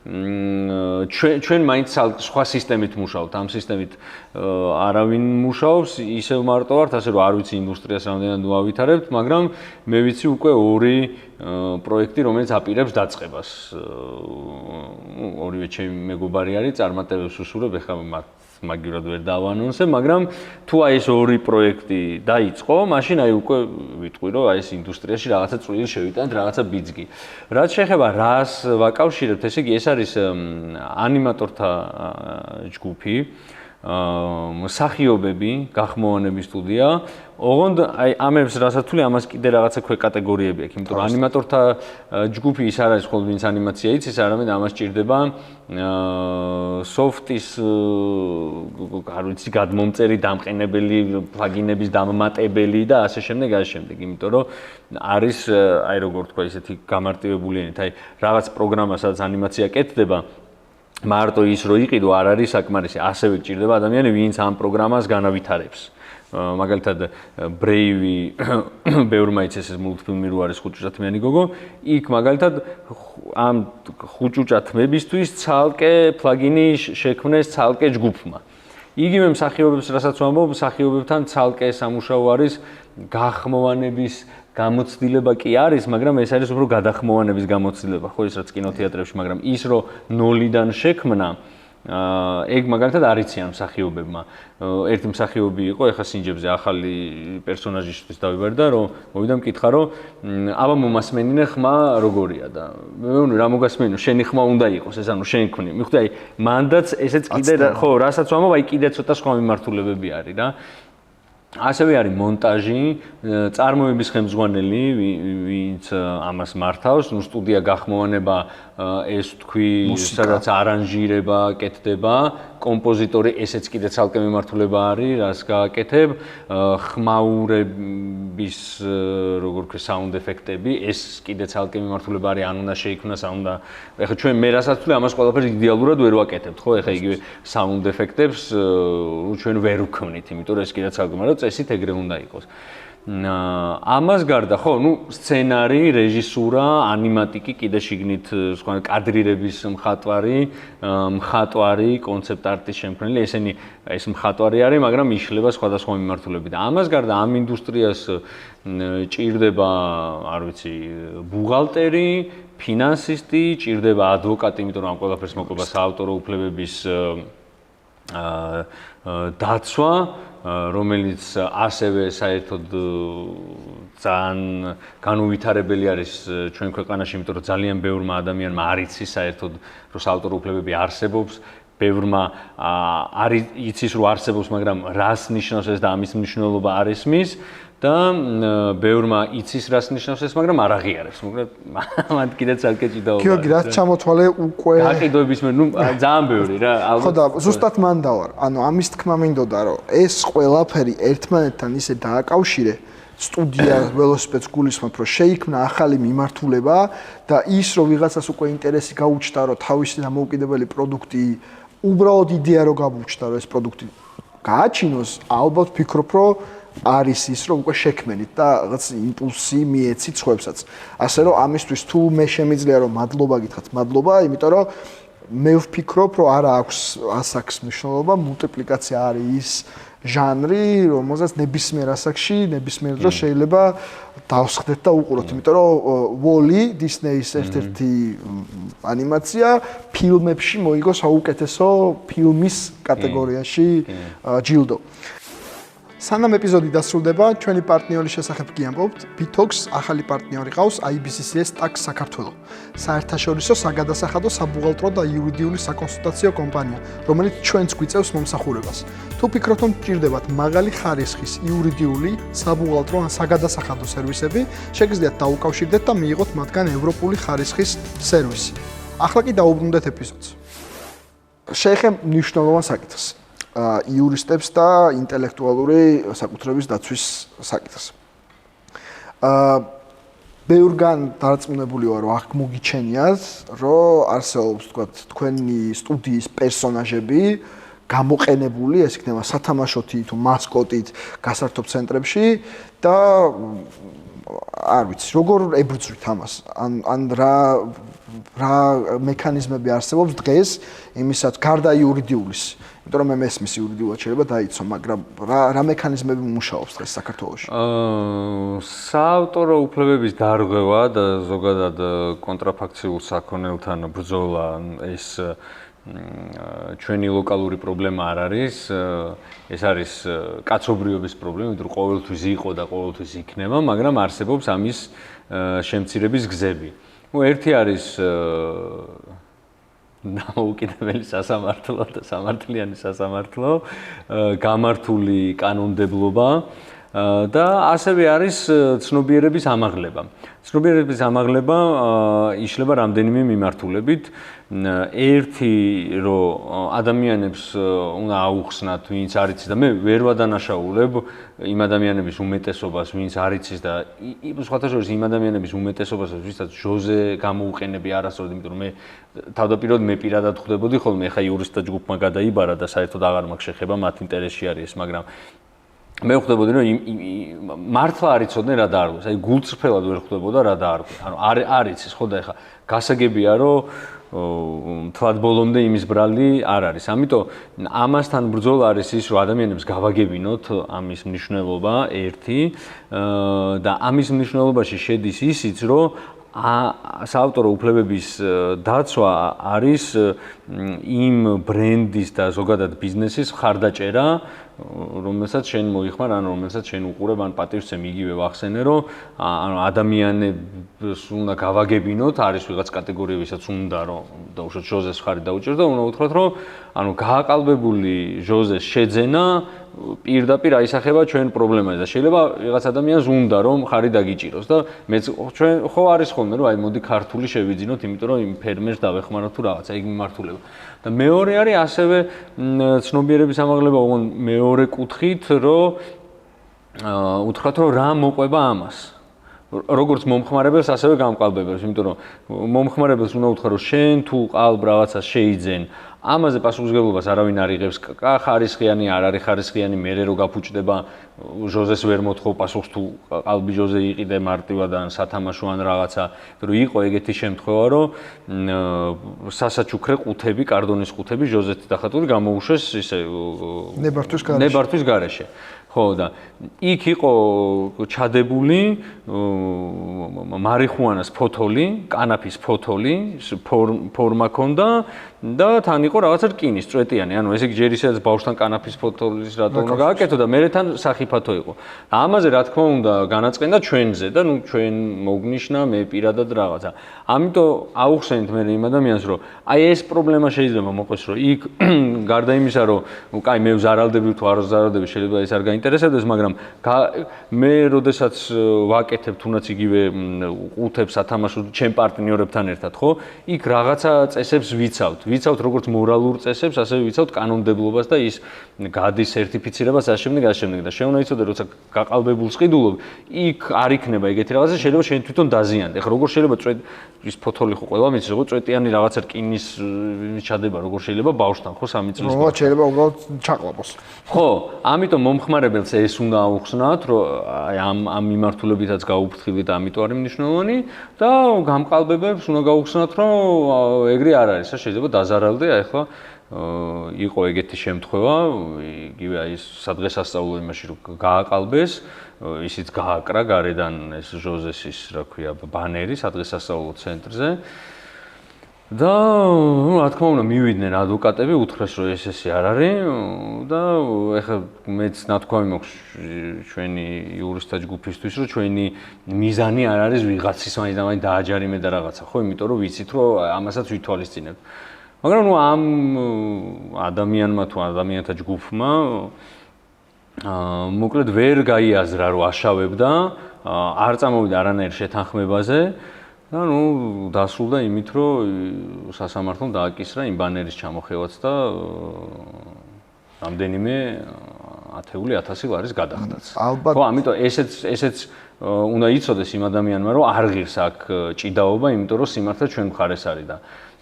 ჩვენ მაინც სხვა სისტემით მუშაობთ, ამ სისტემით არავინ მუშაობს, ისევ მარტო ვართ, ასე რომ არ ვიცი ინდუსტრიას რამდენად ვავითარებთ, მაგრამ მე ვიცი უკვე ორი პროექტი, რომელიც აპირებს დაწყებას. ორივე ჩემი მეგობარი არის, წარმატებებს უსურვებ, ეხლა მაგივრად ვერ დავანონსებ, მაგრამ თუ აი ეს ორი პროექტი დაიწყო, მაშინ აი უკვე ვიტყვი, რომ აი ეს ინდუსტრიაში რაღაცა წვლილი შევიტანეთ, რაღაცა ბიძგი. რაც შეეხება რას ვაკავშირებთ, ესე იგი ეს არის ანიმატორთა ჯგუფი, მსახიობები, გახმოვანების სტუდია. ოღონდ აი ამებს რასაც თვლი, ამას კიდე რაღაცა ქვეკატეგორიები აქვს, იმიტომ რომ ანიმატორთა ჯგუფი ის არ არის მხოლოდ ვინც ანიმაცია იცის, არამედ ამას ჭირდება სოფტის არ ვიცი გადმომწერი, დამყენებელი, პლაგინების დამმატებელი და ასე შემდეგ, იმიტომ რომ არის აი როგორ თქვა ისეთი გამარტივებული ენით, აი რაღაც პროგრამა, სადაც ანიმაცია კეთდება, მარტო ის რო იყიდო არ არის საკმარისი, ასევე გჭირდება ადამიანი, ვინც ამ პროგრამას განავითარებს. მაგალითად ბრეივი ბევრმა იცის ეს მულტფილმი რო არის ხუჭუჭათმიანი გოგო, იქ მაგალითად ამ ხუჭუჭათმებისთვის ცალკე პლაგინი შექმნეს ცალკე ჯგუფმა. იგივე მსახიობებს, რასაც ვამბობ, მსახიობებთან ცალკე სამუშაო არის, გახმოვანების გამოცდილება კი არის, მაგრამ ეს არის უფრო გადახმოვანების გამოცდილება, ხო, ის რაც კინოთეატრებში, მაგრამ ის რომ ნოლიდან შექმნა ეგ მაგალითად არ იციან მსახიობებმა. ერთი მსახიობი იყო, ეხლა სინჯებზე ახალი პერსონაჟისთვის დავიბარდა, რომ მოვიდა მკითხა, რომ აბა მომასმენინე ხმა როგორია და მე ვამბობ რა მოგასმენინო, შენი ხმა უნდა იყოს, ეს ანუ შენ ქმნი. მიხვდი, აი მანდაც ესეც კიდე ხო, რასაც ვამბობ, აი კიდე ცოტა სხვა მიმართულებები არის რა. ასევე არის მონტაჟი, წარმოების ხელმძღვანელი, ვინც ამას მართავს, ნუ სტუდია გახმოვანება, ეს თქვი, სადაც არანჟირება კეთდება, კომპოზიტორი ესეც კიდე ცალკე მიმართულება არის, რას გააკეთებ, ხმაურების, როგორ ვქვი, საუნდ ეფექტები, ეს კიდე ცალკე მიმართულება არის, ან უნდა შეიქმნას, ან უნდა, ეხლა ჩვენ მე რასაც ვთვლი, ამას ყველაფერს იდეალურად ვერ ვაკეთებთ, ხო? ეხლა იგივე საუნდ ეფექტებს ჩვენ ვერ ვქმნით, იმიტომ რომ ეს კიდე ცალკე, მაგრამ წესით ეგრე უნდა იყოს. ამას გარდა, ხო, ნუ სცენარი, რეჟისურა, ანიმატიკი, კიდე შიგნით სხვა კადრირების მხატვარი, კონცეპტ არტის შემქმნელი, ესენი ეს მხატვარი არის, მაგრამ იშლება სხვადასხვა მიმართულებით. ამას გარდა ამ ინდუსტრიას ჭირდება, არ ვიცი, ბუღალტერი, ფინანსისტი, ჭირდება ადვოკატი, იმიტომ რომ ამ ყველაფერს მოყვება საავტორო უფლებების დაცვა, რომელიც ასევე საერთოდ ძალიან განუვითარებელი არის ჩვენ ქვეყანაში, იმიტომ რომ ძალიან ბევრმა ადამიანმა არ იცის საერთოდ რომ საავტორო უფლებები არსებობს, ბევრმა არ იცის რომ არსებობს, მაგრამ რას ნიშნავს ეს და ამის მნიშვნელობა არ ესმის და ბევრმა იცის რას ნიშნავს ეს, მაგრამ არ აღიარებს. მოკლედ მან კიდე ცალკე ჭიდაობა. გიორგი, რაც ჩამოთვალე უკვე გაყიდვების მე, ნუ ძალიან ბევრი რა, ალბათ. ხო და ზუსტად მან დავარ. ანუ ამის თქმა მინდოდა, რომ ეს ყველაფერი ერთმანეთთან ისე დააკავშირე, სტუდია ველოსიპედს გულისხმობ, რომ შეიქმნა ახალი მიმართულება და ის რომ ვიღაცას უკვე ინტერესი გაუჩნდა, რომ თავისი დამოუკიდებელი პროდუქტი უბრალოდ იდეა რო გამოჩნდა, რომ ეს პროდუქტი გააჩინოს, ალბათ ვფიქრობ, რომ არის ის რომ უკვე შექმენით და რაღაც იმპულსი მიეცით სხვებსაც. ასე რომ ამისთვის თუ მე შემიძლია რომ მადლობა გითხრათ, მადლობა, იმიტომ რომ მე ვფიქრობ რომ არა აქვს ასაკს მნიშვნელობა, მულტიპლიკაცია არის ის ჟანრი, რომელსაც ნებისმიერ ასაკში, ნებისმიერ დროს შეიძლება დავსხდეთ და უყუროთ, იმიტომ რომ ვოლი, დისნეის ერთ-ერთი ანიმაცია ფილმებში მოიგო საუკეთესო ფილმის კატეგორიაში ჯილდო. სანამ ეპიზოდი დასრულდება, ჩვენი პარტნიორის შესახებ გიამბობთ. Bitox ახალი პარტნიორი ყავს IBCCS Tax საქართველო. საერთაშორისო საგადასახადო, საბუღალტრო და იურიდიული საკონსულტაციო კომპანია, რომელიც ჩვენც გვიწევს მომსახურებას. თუ ფიქრობთ, რომ გჭირდებათ მაღალი ხარისხის იურიდიული, საბუღალტრო ან საგადასახადო სერვისები, შეგიძლიათ დაუკავშირდეთ და მიიღოთ მათგან ევროპული ხარისხის სერვისი. ახლა კი დაუბრუნდეთ ეპიზოდს. შეეხება მნიშვნელოვან საკითხს. იურისტებს და ინტელექტუალური საკუთრების დაცვის საკითხს. ბევრგან დარწმუნებული ვარ, რომ აქ მოგიჩენიათ, რომ არსებობს, თქვათ, თქვენი სტუდიის პერსონაჟები გამოყენებული, ეს იქნება სათამაშოთი თუ მასკოტით გასართობ ცენტრებში და არ ვიცი, როგორ ებრძვით ამას, ან რა მექანიზმები არსებობს დღეს იმისაც გარდა იურიდიulis. იმიტომ რომ მე მესმის იურიდიულად შეიძლება დაიცვა, მაგრამ რა მექანიზმები მუშაობს დღეს საქართველოში? საავტორო უფლებების დარღვევა და ზოგადად კონტრაფაქციულ საქონელთან ბრძოლა ეს ჩვენი ლოკალური პრობლემა არ არის. ეს არის კაცობრიობის პრობლემა, იმიტომ რომ ყოველთვის იყო და ყოველთვის იქნება, მაგრამ არსებობს ამის შემცირების გზები. ერთი არის დამოუკიდებელი სასამართლო და სამართლიანი სასამართლო, გამართული კანონმდებლობა და ასევე არის ცნობიერების ამაღლება. ცნობიერების ამაღლება იშლება რამდენიმე მიმართულებით. ერთი რომ ადამიანებს უნდა აუხსნათ, ვინც არ იცის და მე ვერ ვადანაშაულებ იმ ადამიანების უმეტესობას, ვინც არ იცის და სხვათა შორის იმ ადამიანების უმეტესობას, ვისაც ჟოზე გამოუყენები არასდროს, იმიტომ რომ მე თავდაპირველად მე პირადად ხვდებოდი ხოლმე, ეხა იურისტთა ჯგუფმა გადაიბარა და საერთოდ აღარ მაქვს შეხება, მათ ინტერესში არის ეს, მაგრამ მე ხვდებოდი რომ მართლა არ იცოდნენ რა დაარღვეს. აი გულწრფელად ვერ ხვდებოდა რა დაარღვეს. ანუ არ იცის ხო და ეხა გასაგებია რომ თვად ბოლომდე იმის ბრალი არ არის. ამიტომ ამასთან ბრძოლა არის ის რომ ადამიანებს გავაგებინოთ ამის მნიშვნელობა ერთი და ამის მნიშვნელობაში შედის ისიც რომ საავტორო უფლებების დაცვა არის იმ ბრენდის და ზოგადად ბიზნესის ხარდაჭერა, რომელსაც შენ მოიხმარ, ან რომელსაც შენ უყურებ, ან პატივცემ იგივე ვახსენე, რომ ანუ ადამიანებს უნდა გავაგებინოთ, არის ვიღაც კატეგორია, ვისაც უნდა რომ დაუშვათ ჟოზეს ხარი დაუჭერს და უნდა უთხრათ, რომ ანუ გააყალბებული ჟოზეს შეძენა პირდაპირ აისახება ჩვენ პრობლემაზე და შეიძლება ვიღაც ადამიანს უნდა რომ ხარი დაგიჭიროს და მეც ჩვენ ხო არის ხოლმე რომ აი მოდი ქართული შევიძინოთ, იმიტომ რომ იმ ფერმერს დავეხმაროთ თუ რაღაცა ეგ მიმართულება. და მეორე არის ასევე ცნობიერების ამაღლება ოღონ მეორე კუთხით, რომ უთხრათ რომ რა მოყვება ამას. როგორც მომხმარებელს, ასევე გამყალბებელს, იმიტომ რომ მომხმარებელს უნდა უთხრა რომ შენ თუ ყალბ რაღაცას შეიძენ, ამაზე პასუხისმგებლობას არავინ არ იღებს, ხარისხიანი არ არის ხარისხიანი, მერე რო გაფუჭდება ჟოზეს ვერ მოთხოვ პასუხს თუ ყალბი ჟოზე იყიდე მარტივად ან სათამაშო ან რაღაცა, რომ იყო ეგეთი შემთხვევა, რომ სასაჩუქრე ყუთები, კარდონის ყუთები ჟოზეთი დახატული გამოუშვეს ისე ნებართვის გარეშე. ხო და იქ იყო ჩადებული მარიხუანას ფოთოლი, კანაფის ფოთოლი, ფორმა ქონდა და თან იყო რაღაცა რკინის წვეტიანი, ანუ ესე იგი ჯერ ისაც ბავშვთან კანაფის ფოთოლის რატო უნდა გააკეთო და მერე თან სახიფათო იყო. ამაზე რა თქმა უნდა განაწყენდა ჩვენზე და ნუ ჩვენ მოგნიშნა მე პირადად რაღაცა. ამიტომ აუხსენით მე იმ ადამიანს რომ აი ეს პრობლემა შეიძლება მოყვეს რომ იქ გარდა იმისა რომ კაი მე ვზარალდები თუ არ ვზარალდები შეიძლება ეს არ გაინტერესებდეს, მაგრამ მე როდესაც ვაკეთებ თუნდაც იგივე ყუთებს სათამაშო ჩემ პარტნიორებთან ერთად, ხო? იქ რაღაცა წესებს ვიცავთ როგორც მორალურ წესებს, ასევე ვიცავთ კანონმდებლობას და ის გადის სერტიფიცირებას ასე შემდეგ და შენ უნდა იცოდე როცა გაყალბებულს ყიდულობ, იქ არ იქნება ეგეთი რაღაცა, შეიძლება შენ თვითონ დაზიანდე. ეხლა როგორ შეიძლება ის ფოთოლი ხო ყველა მიცის, როგორ წვეტიანი რაღაცა რკინის ჩადება, როგორ შეიძლება ბავშვთან, ხო 3 წლის. რომ შეიძლება უბრალოდ ჩაყლაპოს. ხო, ამიტომ მომხმარებელს ეს უნდა აუხსნათ, რომ აი ამ მიმართულებითაც გაუფრთხილდით, ამიტომ არის მნიშვნელოვანი და გამყალბებებს უნდა გაუხსნათ, რომ ეგრე არ არის, შეიძლება დაზარალდე, აი ხო იყო ეგეთი შემთხვევა, იგივე აი სადღესასწაულო იმაში რომ გააყალბეს, ისიც გააკრა გარედან ეს ჟოზესის, რა ქვია, ბანერი სადღესასწაულო ცენტრზე. და რა თქმა უნდა მივიდნენ ადვოკატები, უთხრეს რომ ესე არ არის და ეხლა მეც ნათქვამი მაქვს ჩვენი იურისტთა ჯგუფისთვის, რომ ჩვენი მიზანი არ არის ვიღაცის მაინც დააჯარიმე და რაღაცა, ხო, იმიტომ რომ ვიცით რომ ამასაც ვითვალისწინებთ. მაგრამ ნუ ამ ადამიანმა თუ ადამიანთა ჯგუფმა მოკლედ ვერ გაიაზრა რომ აშავებდა, არ წამოვიდა არანაირ შეთანხმებაზე და ნუ დასრულდა იმით რომ სასამართლომ დააკისრა იმ ბანერის ჩამოხევაც და რამდენიმე 10,000 ლარის გადახდაც. ხო, ამიტომ ესეც უნდა იცოდეს იმ ადამიანმა რომ არ ღირს აქ ჭიდაობა, იმიტომ რომ სიმართლე ჩვენ მხარეს არის და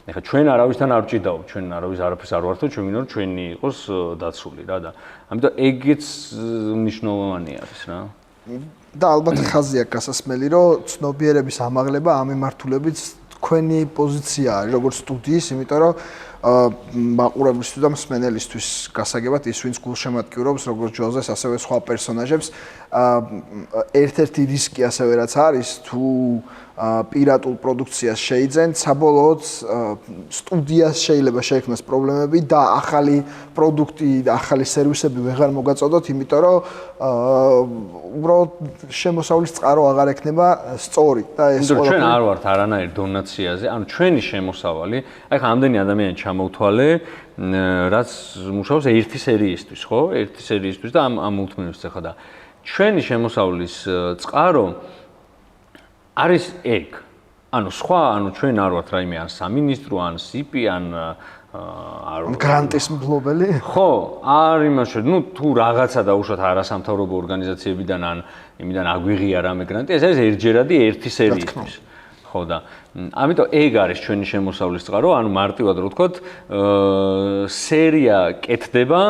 ეხლა ჩვენ არავისთან არ ჭიდაობ, ჩვენ არავის არაფერს არ ვართო, ჩვენ მინდა რომ ჩვენი იყოს დაცული რა და ამიტომ ეგეც მნიშვნელოვანი არის რა. და ალბათ ხაზია გასასმელი, რომ ცნობიერების ამაღლება ამ მიმართულებით თქვენი პოზიცია არის როგორც სტუდიის, იმიტომ რომ მაყურებლისთვის და მსმენელისთვის გასაგებად ის ვინც გულშემატკივრობს როგორც ჟოზეს, ასევე სხვა პერსონაჟებს, ერთ-ერთი რისკი ასევე რაც არის, თუ პირატულ პროდუქციას შეიძენთ, საბოლოოდ სტუდიას შეიძლება შეექმნას პრობლემები და ახალი პროდუქტი და ახალი სერვისები ვეღარ მოგაწოდოთ, იმიტომ რომ უბრალოდ შემოსავლის წყარო აღარ ექნება სწორი და ეს ყველაფერი ჩვენ არ ვართ არანაირ დონაციაზე, ანუ ჩვენი შემოსავალი, აი ხა ამდენი ადამიანი ჩამოვთვალე, რაც მუშაობს ერთი სერიისთვის, ხო? ერთი სერიისთვის და ამ უთმენებს ახლა და ჩვენი შემოსავლის წყარო არის ეგ. ანუ სხვა, ჩვენ არ ვართ რაიმე ან სამინისტრო, ან სიპი, ან გრანტის მფლობელი? ხო, არ იმაში, თუ რაღაცა დაუშვათ არასამთავრობო ორგანიზაციებიდან ან იმიდან აგვიღია რამე გრანტი, ეს არის ერთჯერადი ერთი სერიისთვის. ხო და ამიტომ ეგ არის ჩვენი შემოსავლის წყარო, ანუ მარტივად რო ვთქვათ, სერია კეთდება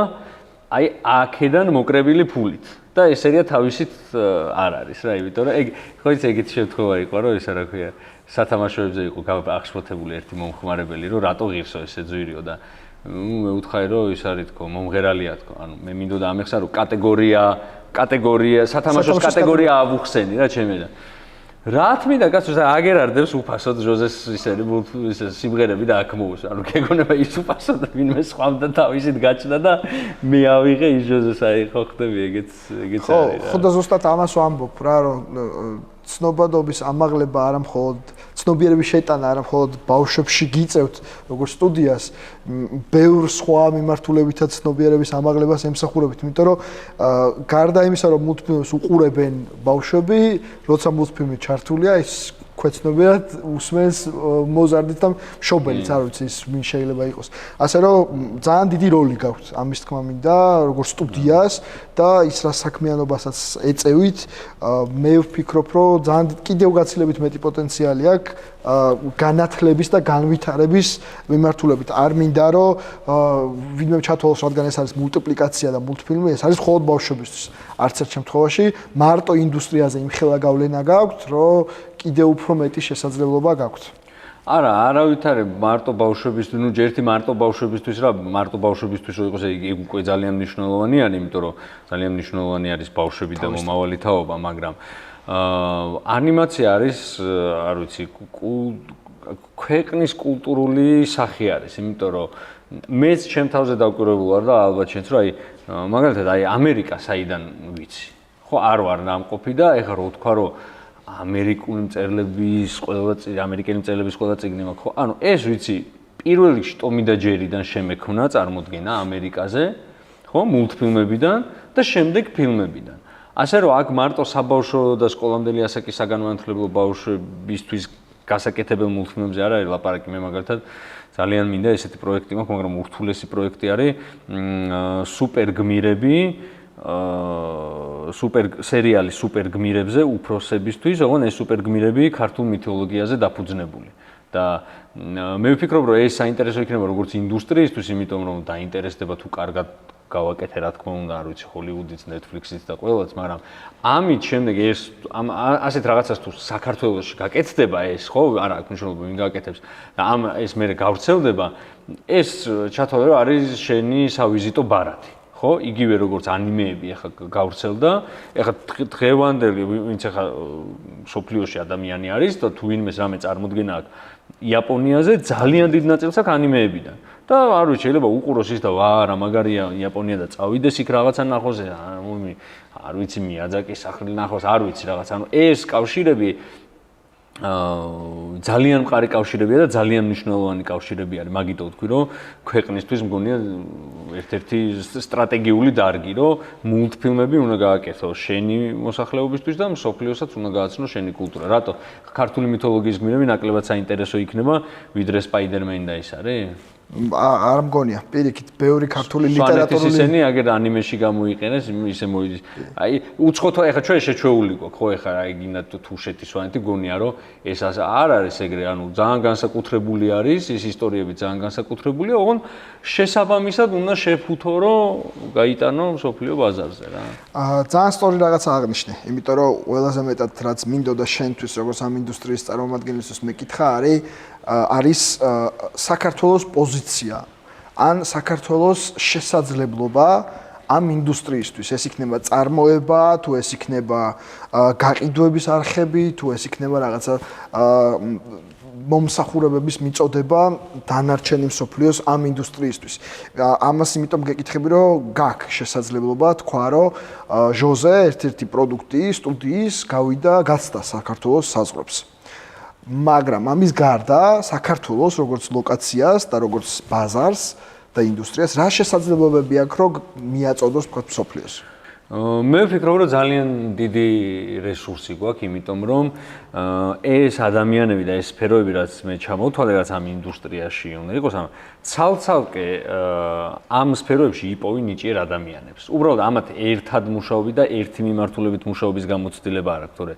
აი აქედან მოკრებილი ფულით. და ეს სერია თავისით არ არის რა, იმიტომ რომ ეგ ხო იცი ეგეთი შემთხვევა იყო, რომ ისა რა ქვია, სათამაშოებზე იყო აღშფოთებული ერთი მომხმარებელი, რომ რატო ღირსო ესე ძვირიო და მე ვუთხარი რომ ის არის თქო მომღერალია თქო, ანუ მე მინდოდა ამეხსა რომ კატეგორია სათამაშოს კატეგორია ავუხსენი რა ჩემი და რა თმიდა კაცო აგერარდებს უფასოდ ჟოზეს ისე სიმღერები და აქ მოუსვა. ანუ გეგონება ის უფასოდ ვინმე სხვამ და თავისით გაჩნდა და მე ავიღე ის ჟოზეს აი ხო ხდები ეგეც არის რა. ხო და ზუსტად ამას ვამბობ რა რომ ცნობადობის ამაღლება არა მხოლოდ ცნობიერების შეტანა არა მხოლოდ ბავშვებში გიწევთ როგორც სტუდიას ბევრ სხვა მიმართულებითაც ცნობიერების ამაღლებას ემსახურებით იმიტომ რომ გარდა იმისა რომ მულტფილმს უყურებენ ბავშვები როცა მულტფილმი ჩართულია ის ქვეცნობიერად უსმენს მოზარდით და მშობელიც არ ვიცი ის ვინ შეიძლება იყოს ასე რომ ძალიან დიდი როლი გაქვს ამის თქმა მინდა როგორც სტუდიას და ის რა საქმიანობასაც ეწევით მე ვფიქრობ რომ ძალიან კიდევ გაცილებით მეტი პოტენციალი აქვს განათლების და განვითარების მიმართულებით არ მინდა რომ ვინმე ჩათვალოს რადგან ეს არის მულტიპლიკაცია და მულტფილმი ეს არის მხოლოდ ბავშვებისთვის არც ერთ შემთხვევაში მარტო ინდუსტრიაზე იმხელა გავლენა გაქვთ რომ კიდევ უფრო მეტი შესაძლებლობა გაქვთ. არა, არავითარ მარტო ბავშვებისთვის, ნუ ჯერთი მარტო ბავშვებისთვის რა, მარტო ბავშვებისთვის რო იყოს ეგ უკვე ძალიან მნიშვნელოვანი არის, იმიტომ რომ ძალიან მნიშვნელოვანი არის ბავშვები და მომავალი თაობა, მაგრამ ანიმაცია არის, არ ვიცი, ქვეყნის კულტურული სახე არის, იმიტომ რომ მეც ჩემ თავზე დავკვირვებული ვარ და ალბათ შენც რომ აი მაგალითად აი ამერიკა საიდან ვიცი. ხო არ ვარ ნამყოფი და ეხლა რო ვთქვა რომ ამერიკული მწერლების ყველა წიგნი მაქვს ხო? ანუ ეს ვიცი, პირველ რიგში ტომი და ჯერიდან შემექმნა წარმოდგენა ამერიკაზე, ხო, მულტფილმებიდან და შემდეგ ფილმებიდან. ასე რომ აქ მარტო საბავშვო და სკოლამდელი ასაკის საგანმანათლებლო ბავშვებისთვის გასაკეთებელ მულტფილმებზე არ არის ლაპარაკი, მე მაგალითად ძალიან მინდა ესეთი პროექტი მაქვს, მაგრამ ურთულესი პროექტი არის სუპერ გმირები სერიალი სუპერ გმირებზე უფროსებისთვის, ოღონდ ეს სუპერ გმირები ქართულ მითოლოგიაზე დაფუძნებული. და მე ვფიქრობ, რომ ეს საინტერესო იქნება როგორც ინდუსტრიისთვის, იმიტომ რომ დაინტერესდება თუ კარგად გავაკეთე რა თქმა უნდა, არ ვიცი, ჰოლივუდიც, ნეტფლიქსიც და ყველაც, მაგრამ ამით შემდეგ ეს ასეთ რაღაცას თუ საქართველოში გაკეთდება ეს, ხო, არა აქვს მნიშვნელობა ვინ გააკეთებს და ეს მე გავრცელდება, ეს ჩათვალე რომ არის შენი სავიზიტო ბარათი. ხო, იგივე როგორც ანიმეები ახლა გავრცელდა, ახლა დღევანდელი ვინც ახლა სოფლიოში ადამიანი არის და თუ ვინმეს რამე წარმოდგენა აქვს იაპონიაზე ძალიან დიდ ნაწილს აქვს ანიმეებიდან. და არ ვიცი, შეიძლება უყუროს ის და რა მაგარია იაპონია და წავიდეს იქ რაღაცა ნახოს, არ ვიცი მიაძაკის სახლი ნახოს, არ ვიცი რაღაც. ანუ ეს კავშირები ძალიან მყარი კავშირებია და ძალიან მნიშვნელოვანი კავშირები არის. მაგითო ვთქვი, რომ ქვეყნისთვის მგონია ერთ-ერთი სტრატეგიული დარგი, რომ მულტფილმები უნდა გააკეთო შენი მოსახლეობისთვის და მსოფლიოსაც უნდა გააცნო შენი კულტურა. რატო? ქართული მითოლოგიის გმირები ნაკლებად საინტერესო იქნება, ვიდრე სპაიდერმენი და ის არის? არ მგონია, პირიქით, ბევრი ქართული ლიტერატურული ისინი აგერ ანიმეში გამოიყენეს, ისე მოიდის. აი, უცხოთო ეხა ჩვენ შეჩვეული გვაქვს, ხო ეხა აი გინდა თუშეთის სვანეთი გონია, რომ ეს არ არის ეგრე, ანუ ძალიან განსაკუთრებული არის, ის ისტორიები ძალიან განსაკუთრებულია, ოღონდ შესაბამისად უნდა შეფუთო, რომ გაიტანო მსოფლიო ბაზარზე რა. ძალიან სწორი რაღაცა აღნიშნე, იმიტომ რომ ყველაზე მეტად რაც მინდოდა შენთვის, როგორც ამ ინდუსტრიის წარმომადგენლისთვის მეკითხა არის საქართველოს პოზიცია ან საქართველოს შესაძლებლობა ამ ინდუსტრიისთვის ეს იქნება წარმოება თუ ეს იქნება გაყიდვების არხები თუ ეს იქნება რაღაცა მომსახურებების მიწოდება დანარჩენი მსოფლიოს ამ ინდუსტრიისთვის ამას იმიტომ გეკითხები რომ გაქვს შესაძლებლობა თქვა რომ ჟოზე ერთ-ერთი პროდუქტი სტუდიის გავიდა გაცდა საქართველოს საზღვრებს მაგრამ ამის გარდა საქართველოს როგორც ლოკაციას და როგორც ბაზარს და ინდუსტრიას რა შესაძლებლობები აქვს რომ მიაწოდოს თქვა მსოფლიოს მე ვფიქრობ რომ ძალიან დიდი რესურსი გვაქვს იმიტომ რომ ეს ადამიანები და ეს სფეროები რაც მე ჩამოვთვალე რაც ამ ინდუსტრიაში უნდა იყოს ამ ცალ-ცალკე ამ სფეროებში იპოვი ნიჭიერ ადამიანებს უბრალოდ ამათ ერთად მუშაობი და ერთი მიმართულებით მუშაობის გამოცდილება არ აქვს თორე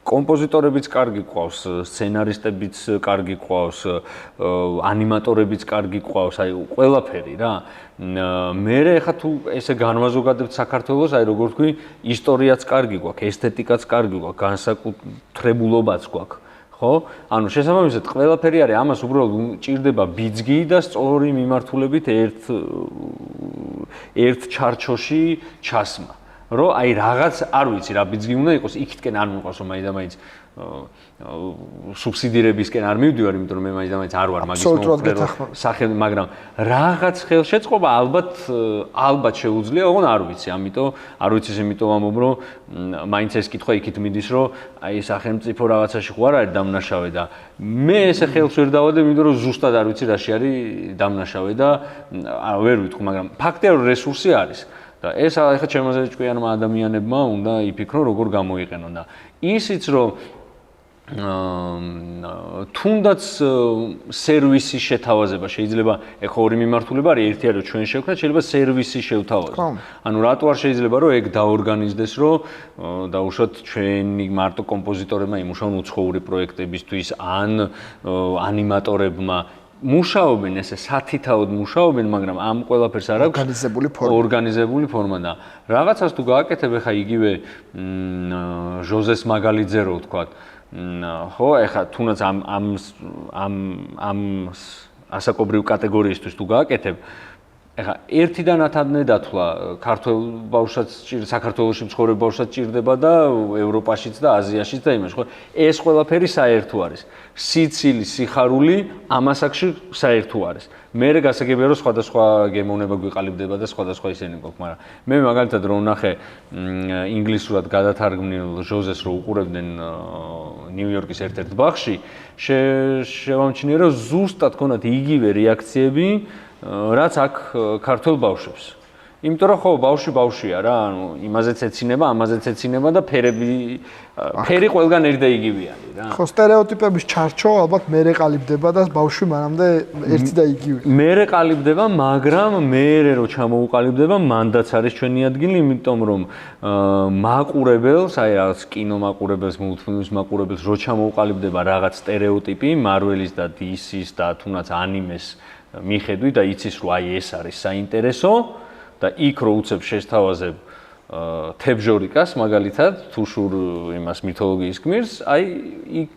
კომპოზიტორებიც კარგი ყავს, სცენარისტებიც კარგი ყავს, ანიმატორებიც კარგი ყავს, აი ყველაფერი რა. მე ხა თუ ესე განვაზოგადებთ საქართველოს, აი როგორ თქვი, ისტორიაც კარგი გვაქვს, ესთეტიკაც კარგი გვაქვს, განსაკუთრებულობაც გვაქვს. ხო? ანუ შესაბამისად ყველაფერი არის, ამას უბრალოდ ჭირდება ბიძგი და სწორი მიმართულებით ერთ ჩარჩოში ჩასმა. რომ აი რაღაც არ ვიცი რა ბიძგი უნდა იყოს, იქითკენ არ მიყვარს რომ მაინც სუბსიდირებისკენ არ მივდივარ, იმიტომ რომ მე მაინც არ ვარ მაგის მომხრე სახელი, მაგრამ რაღაც ხელშეწყობა ალბათ შეუძლია, ოღონ არ ვიცი, არ ვიცი იმიტომ ამობ რომ მაინც ეს კითხვა იქით მიდის, რომ აი სახელმწიფო რაღაცაში ხო არ არის დამნაშავე და მე ესე ხელს ვერ დავადებ, იმიტომ რომ ზუსტად არ ვიცი რაში არის დამნაშავე და ვერ ვიტყვი, მაგრამ ფაქტია რომ რესურსი არის. და ეს ახლა ჩემზე ჭკვიანმა ადამიანებმა უნდა იფიქრონ როგორ გამოიყენონ და ისიც რომ თუნდაც სერვისის შეთავაზება შეიძლება ეხა ორი მიმართულება არის, ერთი არის ჩვენ შევქნათ, შეიძლება სერვისი შევთავაზოთ. ანუ რატო არ შეიძლება რომ ეგ დაორგანიზდეს, რომ დაუშვათ ჩვენი მარტო კომპოზიტორებმა იმუშაონ უცხოური პროექტებისთვის ან ანიმატორებმა მუშაობენ ესე სათითაოდ მუშაობენ, მაგრამ ამ ყველაფერს არ აქვს ორგანიზებული ფორმა და რაღაცას თუ გააკეთებ, ეხა იგივე ჟოზეს მაგალითზე რო ვთქვათ, ხო, ეხა თუნდაც ამ ასაკობრივ კატეგორიისთვის თუ გააკეთებ, ეხა ერთიდან 10-დან დათვლა ქართველ ბავშვსაც საქართველოში მცხოვრებ ბავშვსაც ჭირდება და ევროპაშიც და აზიაშიც და იმაში, ხო? ეს ყველაფერი საერთო არის. სიცილი, სიხარული ამასაკში საერთო არის. მე გასაგებია რომ სხვადასხვა გემოვნება გვიყალიბდება და სხვადასხვა ისენი გვაქვს, მაგრამ მე მაგალითად რომ ვნახე ინგლისურად გადათარგმნილ ჟოზეს რო უყურებდნენ ნიუ-იორკის ერთ-ერთ ბაღში, შევამჩნიე რომ ზუსტად ქონდათ იგივე რეაქციები რაც აქ ქართულ ბავშვებს. იმიტომ რომ ხო ბავშვია რა, ანუ იმაზეც ეცინება, ამაზეც ეცინება და ფერი ყველგან ერთ და იგივე არის რა. ხო, სტერეოტიპების ჩარჩო ალბათ მერე ყალიბდება და ბავშვი მანამდე ერთი და იგივე. მერე ყალიბდება, მაგრამ მერე რო ჩამოუყალიბდება, მანდაც არის ჩვენი ადგილი, იმიტომ რომ მაყურებელს, აი რაღაც კინომაყურებელს, მულტფილმის მაყურებელს რო ჩამოუყალიბდება რაღაც სტერეოტიპი, მარველის და DC-ის და თუნდაც ანიმეს მიხედვით და იცის რომ აი ეს არის საინტერესო და იქ რო უცებ შესთავაზებ თებჟორიკას მაგალითად თუ შურ იმას მითოლოგიის გმირს, აი იქ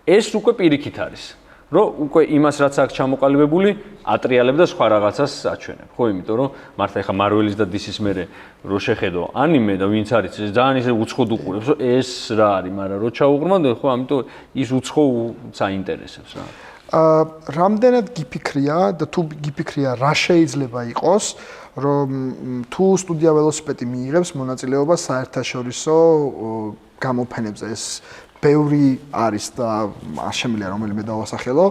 ეს უკვე პირიქით არის, რომ უკვე იმას რაც აქვს ჩამოყალიბებული ატრიალებ და სხვა რაღაცას აჩვენებ, ხო, იმიტომ რომ მართლა ეხა მარველის და DC-ის მერე რო შეხედო ანიმე და ვინც არის ძალიან ისე უცხოდ უყურებს, რომ ეს რა არის, მაგრამ რო ჩაუღრმავდე, ხო, ამიტომ ის უცხო საინტერესებს რა. რამდენად გიფიქრია და თუ გიფიქრია რა შეიძლება იყოს, რომ თუ სტუდია ველოსიპედი მიიღებს მონაწილეობას საერთაშორისო გამოფენებზე, ეს ბევრი არის და არ შემიძლია რომელიმე დავასახელო,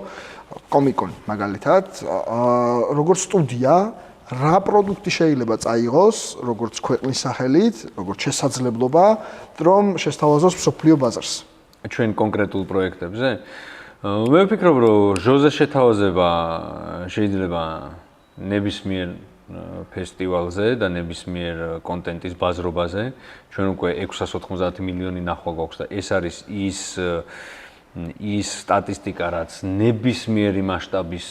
კომიკონი მაგალითად, როგორც სტუდია რა პროდუქტი შეიძლება წაიღოს, როგორც ქვეყნის სახელით, როგორც შესაძლებლობა, რომ შესთავაზოს მსოფლიო ბაზარს. ჩვენ კონკრეტულ პროექტებზე მე ვფიქრობ, რომ ჟოზეს შეთავაზება შეიძლება ნებისმიერ ფესტივალზე და ნებისმიერ კონტენტის ბაზრობაზე. ჩვენ უკვე 690 მილიონი ნახვა გვაქვს და ეს არის ის სტატისტიკა, რაც ნებისმიერი მასშტაბის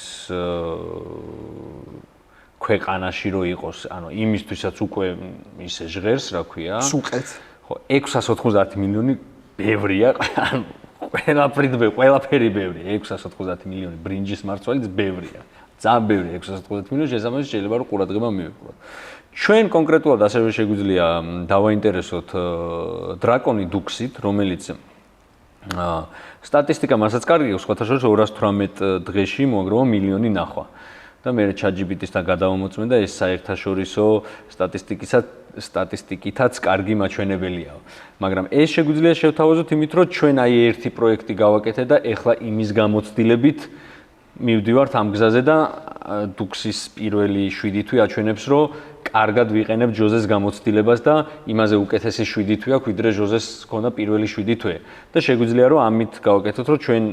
ქვეყანაში რო იყოს, ანუ იმისთვისაც უკვე ისე ჟღერს, რა ქვია. სუყეთ. ხო, 690 მილიონი ბევრია, ყველაფერი ბევრია, 690 მილიონი ბრინჯის მარცვალიც ბევრია. ძალიან ბევრი 690 მილიონი შესაბამისად შეიძლება რომ ყურადღება მივიღოთ. ჩვენ კონკრეტულად ასევე შეგვიძლია დავაინტერესოთ დრაკონი დუქსით, რომელიც სტატისტიკა მასაც კარგი აქვს, სხვათა შორის 218 დღეში მოაგროვა მილიონი ნახვა. და მე ChatGPT-სთან გადავამოწმე და ეს საერთაშორისო სტატისტიკითაც კარგი მაჩვენებელია. მაგრამ ეს შეგვიძლია შევთავაზოთ იმით, რომ ჩვენ აი ერთი პროექტი გავაკეთეთ და ეხლა იმის გამოცდილებით მივდივართ ამ გზაზე და დუქსის პირველი 7 თვე აჩვენებს, რომ კარგად ვიყენებ ჟოზეს გამოცდილებას და იმაზე უკეთესი 7 თვე აქვს, ვიდრე ჟოზეს ჰქონდა პირველი 7 თვე. და შეგვიძლია რომ ამით გავაკეთოთ, რომ ჩვენ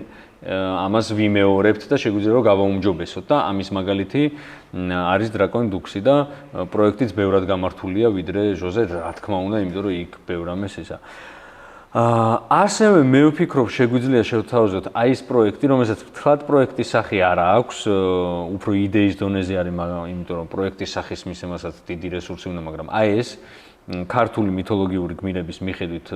ამას ვიმეორებთ და შეგვიძლია რომ გავაუმჯობესოთ და ამის მაგალითი არის დრაკონი დუქსი და პროექტიც ბევრად გამართულია ვიდრე ჟოზე, რა თქმა უნდა, იმიტომ რომ იქ ბევრ ამას ისა. ასევე მე ვფიქრობ, შეგვიძლია შევთავაზოთ აი ეს პროექტი, რომელსაც მთლად პროექტის სახე არ აქვს, უფრო იდეის დონეზე არის, იმიტომ რომ პროექტის სახის მისცემასაც დიდი რესურსი უნდა, მაგრამ აი ეს ქართული მითოლოგიური გმირების მიხედვით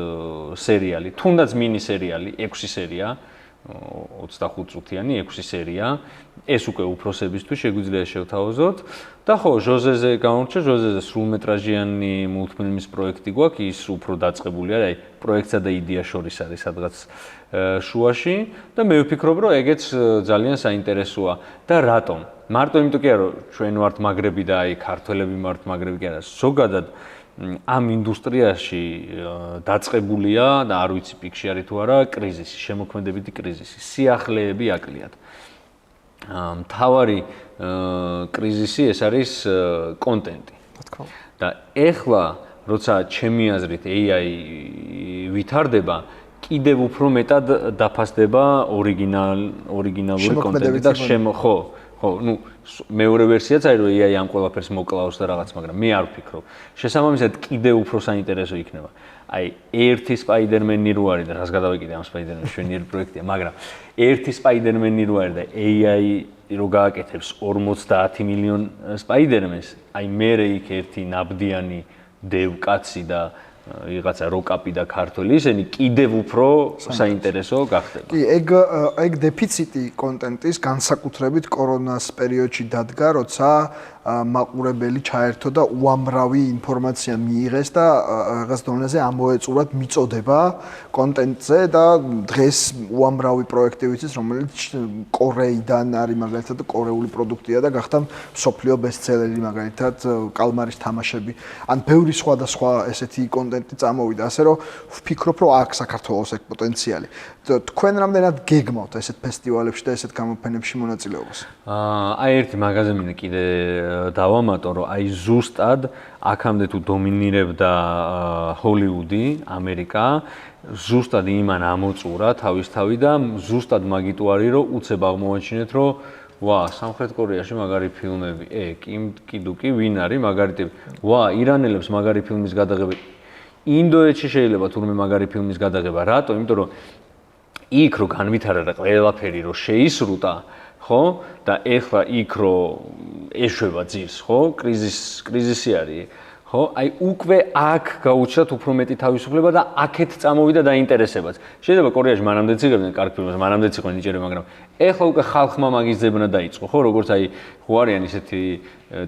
სერიალი, თუნდაც მინი სერიალი, 6 სერია, 25 წუთიანი 6 სერია, ეს უკვე უფროსებისთვის შეგვიძლია შევთავაზოთ. და ხო, ჟოზეზე გამორჩა, ჟოზეზე სრულმეტრაჟიანი მულტფილმის პროექტი გვაქვს, ის უფრო დაწყებული არის, აი პროექტსა და იდეა შორის არის სადღაც შუაში და მე ვფიქრობ, რომ ეგეც ძალიან საინტერესოა. და რატომ? მარტო იმიტომ კი არა, რომ ჩვენ ვართ მაგრები და აი ქართველები ვართ მაგრები კი არა, ზოგადად ამ ინდუსტრიაში დაწყებულია და არ ვიცი პიკში არის თუ არა კრიზისი, შემოქმედებითი კრიზისი, სიახლეები აკლიათ. მთავარი კრიზისი ეს არის კონტენტი. და ეხლა, როცა ჩემი აზრით AI ვითარდება, კიდევ უფრო მეტად დაფასდება ორიგინალური კონტენტი და ხო, ნუ მეორე ვერსიაც არის რომ AI ამ ყველაფერს მოკლავს და რაღაც, მაგრამ მე არ ვფიქრობ. შესაბამისად კიდევ უფრო საინტერესო იქნება. აი, ერთი სპაიდერმენი რო არის და რას გადავეკიდე ამ სპაიდერმენს შვენიერი პროექტია, მაგრამ ერთი სპაიდერმენი რო არის და AI რო გააკეთებს 50 მილიონ სპაიდერმენს, აი მერე იქ ერთი ნაბდიანი დევკაცი და ვიღაცა როკაპი და ქართველი, ისინი კიდევ უფრო საინტერესო გახდება. კი, ეგ დეფიციტი კონტენტის განსაკუთრებით კორონას პერიოდში დადგა, როცა მაყურებელი ჩაერთო და უამრავი ინფორმაცია მიიღეს და რაღაც დონეზე ამოეწურათ მიწოდება კონტენტზე და დღეს უამრავი პროექტი ვიცით, რომელიც კორეიდან არის მაგალითად და კორეული პროდუქტია და გახდა მსოფლიო ბესტსელერი მაგალითად კალმარის თამაშები. ან ბევრი სხვადასხვა ესეთი კონტენტი წამოვიდა, ასე რომ ვფიქრობ, რომ აქვს საქართველოს ეგ პოტენციალი. თქვენ რამდენად გეგმავთ ესეთ ფესტივალებში და ესეთ გამოფენებში მონაწილეობას? აი ერთი მაგაზინი კიდე დავამატო, რომ აი ზუსტად აქამდე თუ დომინირებდა ჰოლივუდი, ამერიკა, ზუსტად იმან ამოწურა თავისთავი და ზუსტად მაგიტო არის, რომ უცებ აღმოაჩინეთ, რომ ვა, სამხრეთ კორეაში მაგარი ფილმები, კი ვინ არის მაგარი ტიპი. ვა, ირანელებს მაგარი ფილმის გადაღება. ინდოეთში შეიძლება თურმე მაგარი ფილმის გადაღება. რატო? იმიტომ რომ იქ რო განვითარდა ყველაფერი, რო შეისრუტა, ხო? და ეხლა იქ რო ეშვება ძირს, ხო? კრიზისი არის, ხო? აი უკვე აქ გაუჩნდათ უფრო მეტი თავისუფლება და აქეთ წამოვიდა დაინტერესებაც. შეიძლება კორეაში მანამდეც იღებდნენ კარგ ფილმებს, მანამდეც იყო ნიჭიერი, მაგრამ ეხლა უკვე ხალხმა მაგის ძებნა დაიწყო, ხო? როგორც აი ხო არიან ისეთი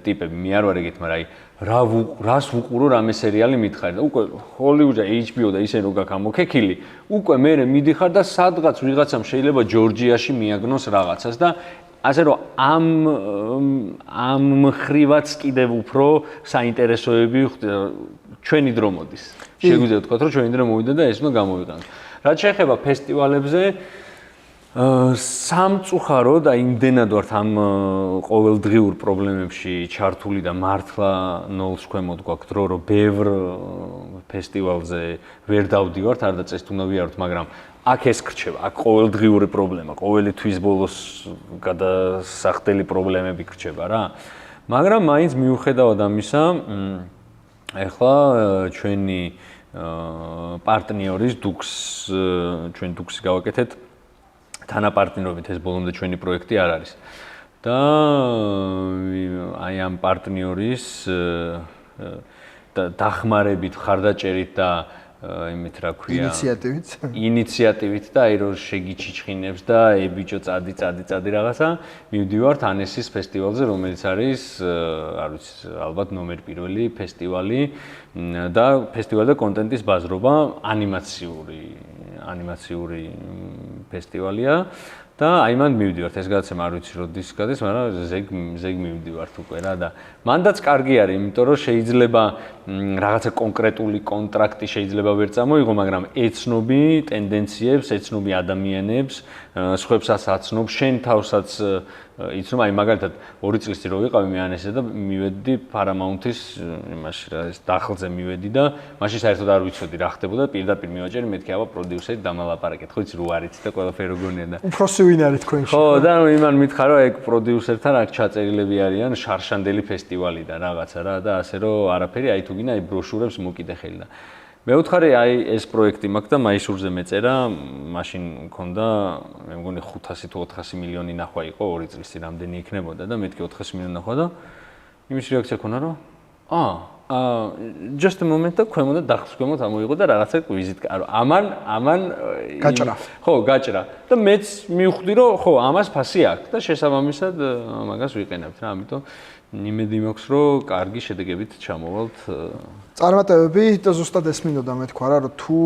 ტიპები, მე არ ვარ ეგეთი, მაგრამ აი რას ვუყურო რამე სერიალი მითხარი და უკვე ჰოლივუდ და HBO და ისე რო გაქვს ამოქექილი, უკვე მე მიდიხარ და სადღაც ვიღაცამ შეიძლება ჯორჯიაში მიაგნოს რაღაცას და ასე რომ ამ მხრივაც კიდევ უფრო საინტერესოები ჩვენი დრო მოდის. შეგვიძლია ვთქვათ, რომ ჩვენი დრო მოვიდა და ეს უნდა გამოვიყენოთ. რაც შეეხება ფესტივალებზე, სამწუხაროდ და იმდენად ვართ ამ ყოველდღიურ პრობლემებში ჩართული და მართლა ნოლს ქვემოთ გვაქვს დრო, რომ ბევრ ფესტივალზე ვერ დავდივართ, არ და წესით უნდა ვიაროთ, მაგრამ აქ ეს გრჩება, აქ ყოველდღიური პრობლემა, ყოველი თვის ბოლოს გადასახდელი პრობლემები გრჩება რა. მაგრამ მაინც მიუხედავად ამისა, ეხლა ჩვენი პარტნიორის ჩვენ დუქსი გავაკეთეთ თანაპარტნიორობით ეს ბოლომდე ჩვენი პროექტი არ არის. და აი ამ პარტნიორის დახმარებით, ხარდაჭერით და იმით რა ქვია ინიციატივით და აი რომ შეგიჩიჩხინებს და ბიჭო წადი რაღაცა მივდივართ ანესის ფესტივალზე, რომელიც არის არ ვიცი ალბათ ნომერ პირველი ფესტივალი და ფესტივალი და კონტენტის ბაზრობა ანიმაციური ფესტივალია და აი მან მივდივართ ეს გადაცემა არ ვიცი როდის გადის, მაგრამ ზეგ მივდივართ უკვე რა და მანდაც კარგი არის, იმიტომ რომ შეიძლება რაღაცა კონკრეტული კონტრაქტი შეიძლება ვერ წამოიღო, მაგრამ ეცნობი ტენდენციებს, ეცნობი ადამიანებს, სხვებსაც აცნობ, შენ თავსაც იცნობ, აი მაგალითად 2 წლის წინ რო ვიყავი მე ანესზე და მივედი Paramount-ის იმაში რა ეს დახლზე მივედი და მაშინ საერთოდ არ ვიცოდი რა ხდებოდა, პირდაპირ მივაჭერი, მეთქი აბა პროდიუსერი დამალაპარაკეთ, ხო იცი რო არიცი და ყველაფერი როგორია და უფროსი ვინ არის თქვენში? ხო, და იმან მითხარო ეგ პროდიუსერთან აქ ჩაწერილები არიან შარშანდელი ფესტივალი და რაღაცა რა და ასე რომ არაფერი, აი თუ გინდა აი ბროშურებს მოკიდე ხელი და მეუთხარი აი ეს პროექტი მაქვს და მაისურზე მეწერა, მაშინ მქონდა მე მგონი 500 თუ 400 მილიონი ნახვა იყო 2 წლის წინ რამდენი იქნებოდა და მეთქი 400 მილიონი ნახვა და იმის რეაქცია ქონა რომ just a moment და ქვემოთ და დახს ქვემოთ ამოიღო და რაღაცა ვიზიტ ამან გაჭრა. ხო, გაჭრა. და მეც მივხვდი რომ ხო, ამას ფასი აქვს და შესაბამისად მაგას ვიყენებთ რა, ამიტომ იმედი მაქვს რომ კარგი შედეგებით ჩამოვალთ. წარმატებები და ზუსტად ეს მინდოდა მეთქვა რა, რომ თუ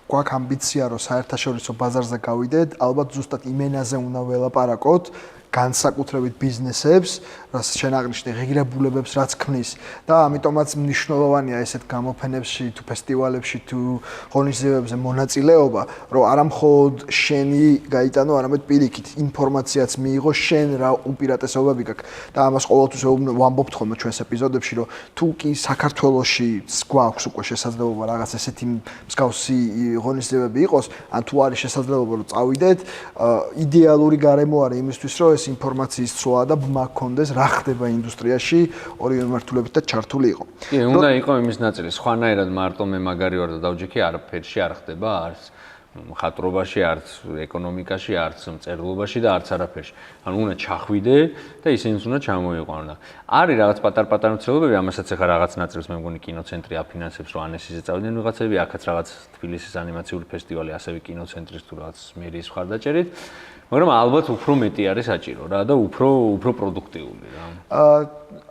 გვაქვს ამბიცია რომ საერთაშორისო ბაზარზე გავიდეთ, ალბათ ზუსტად იმენაზე უნდა ველაპარაკოთ. განსაკუთრებით ბიზნესებს, რაც შენ აღნიშნე, ღირებულებებს რაც ქმნის და ამიტომაც მნიშვნელოვანია ესეთ გამოფენებში თუ ფესტივალებში თუ ღონისძიებებზე მონაწილეობა, რომ არა მხოლოდ შენი გაიტანო, არამედ პირიქით ინფორმაციაც მიიღო შენ რა უპირატესობები გაქვს და ამას ყოველთვის ვამბობთ ხოლმე ჩვენს ეპიზოდებში, რომ თუ კი საქართველოში გვაქვს უკვე შესაძლებლობა რაღაც ესეთი მსგავსი ღონისძიებები იყოს, ან თუ არის შესაძლებლობა რომ წავიდეთ, იდეალური გარემო არის იმისთვის, რომ ინფორმაციის ცვლა და ბმა გქონდეს რა ხდება ინდუსტრიაში ორივე მიმართულებით და ჩართული იყო. კი, უნდა იყო იმის ნაწილი. სხვანაირად მარტო მე მაგარი ვარ და დავჯექი არაფერში არ ხდება, არც მხატვრობაში, არც ეკონომიკაში, არც მწერლობაში და არც არაფერში. ანუ უნდა ჩახვიდე და ისინიც უნდა ჩამოიყვანო და არის რაღაც პატარ-პატარა მცდელობები, ამასაც ახლა რაღაც ნაწილს მე მგონი კინოცენტრი აფინანსებს, რომ ანესიზე წავიდნენ ვიღაცები, აქაც რაღაც თბილისის ანიმაციური ფესტივალი, ასევე კინოცენტრის თუ რაღაც მერიის მხარდაჭერით. მაგრამ ალბათ უფრო მეტი არის საჭირო რა და უფრო პროდუქტიული რა.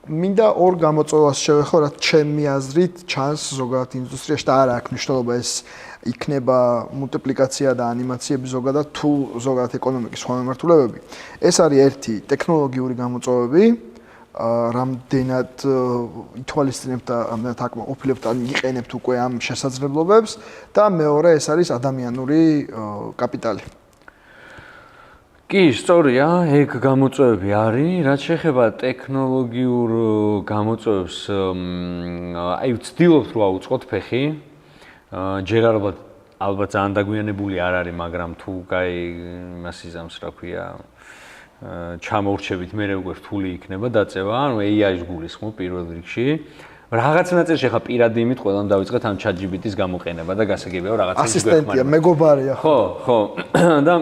მინდა ორ გამოწვევას შევეხო, რაც ჩემი აზრით ჩანს ზოგადად ინდუსტრიაში და არა აქვს მნიშვნელობა ეს იქნება მულტიპლიკაცია და ანიმაციები ზოგადად თუ ზოგადად ეკონომიკის სხვა მიმართულებები. ეს არის ერთი ტექნოლოგიური გამოწვევები, რამდენად ითვალისწინებთ და რამდენად აკმაყოფილებთ ან იყენებთ უკვე ამ შესაძლებლობებს და მეორე ეს არის ადამიანური კაპიტალი. კი, სწორია, ეგ გამოწვევები არის, რაც შეეხება ტექნოლოგიურ გამოწვევებს, აი ვცდილობთ რომ აუწყოთ ფეხი. ჯერ ალბათ ძალიან დაგვიანებული არ არის, მაგრამ თუ კაი იმას იზამს, რა ქვია, ჩამოვრჩებით, მე უკვე რთული იქნება დაწევა, ანუ AI-ს გულისხმობ პირველ რიგში. რაღაც ნაწილში ხა პირადი იმით ყველამ დავიწყეთ ამ ChatGPT-ს გამოყენება და გასაგებია რომ რაღაცა ასისტენტია, მეგობარია. ხო, და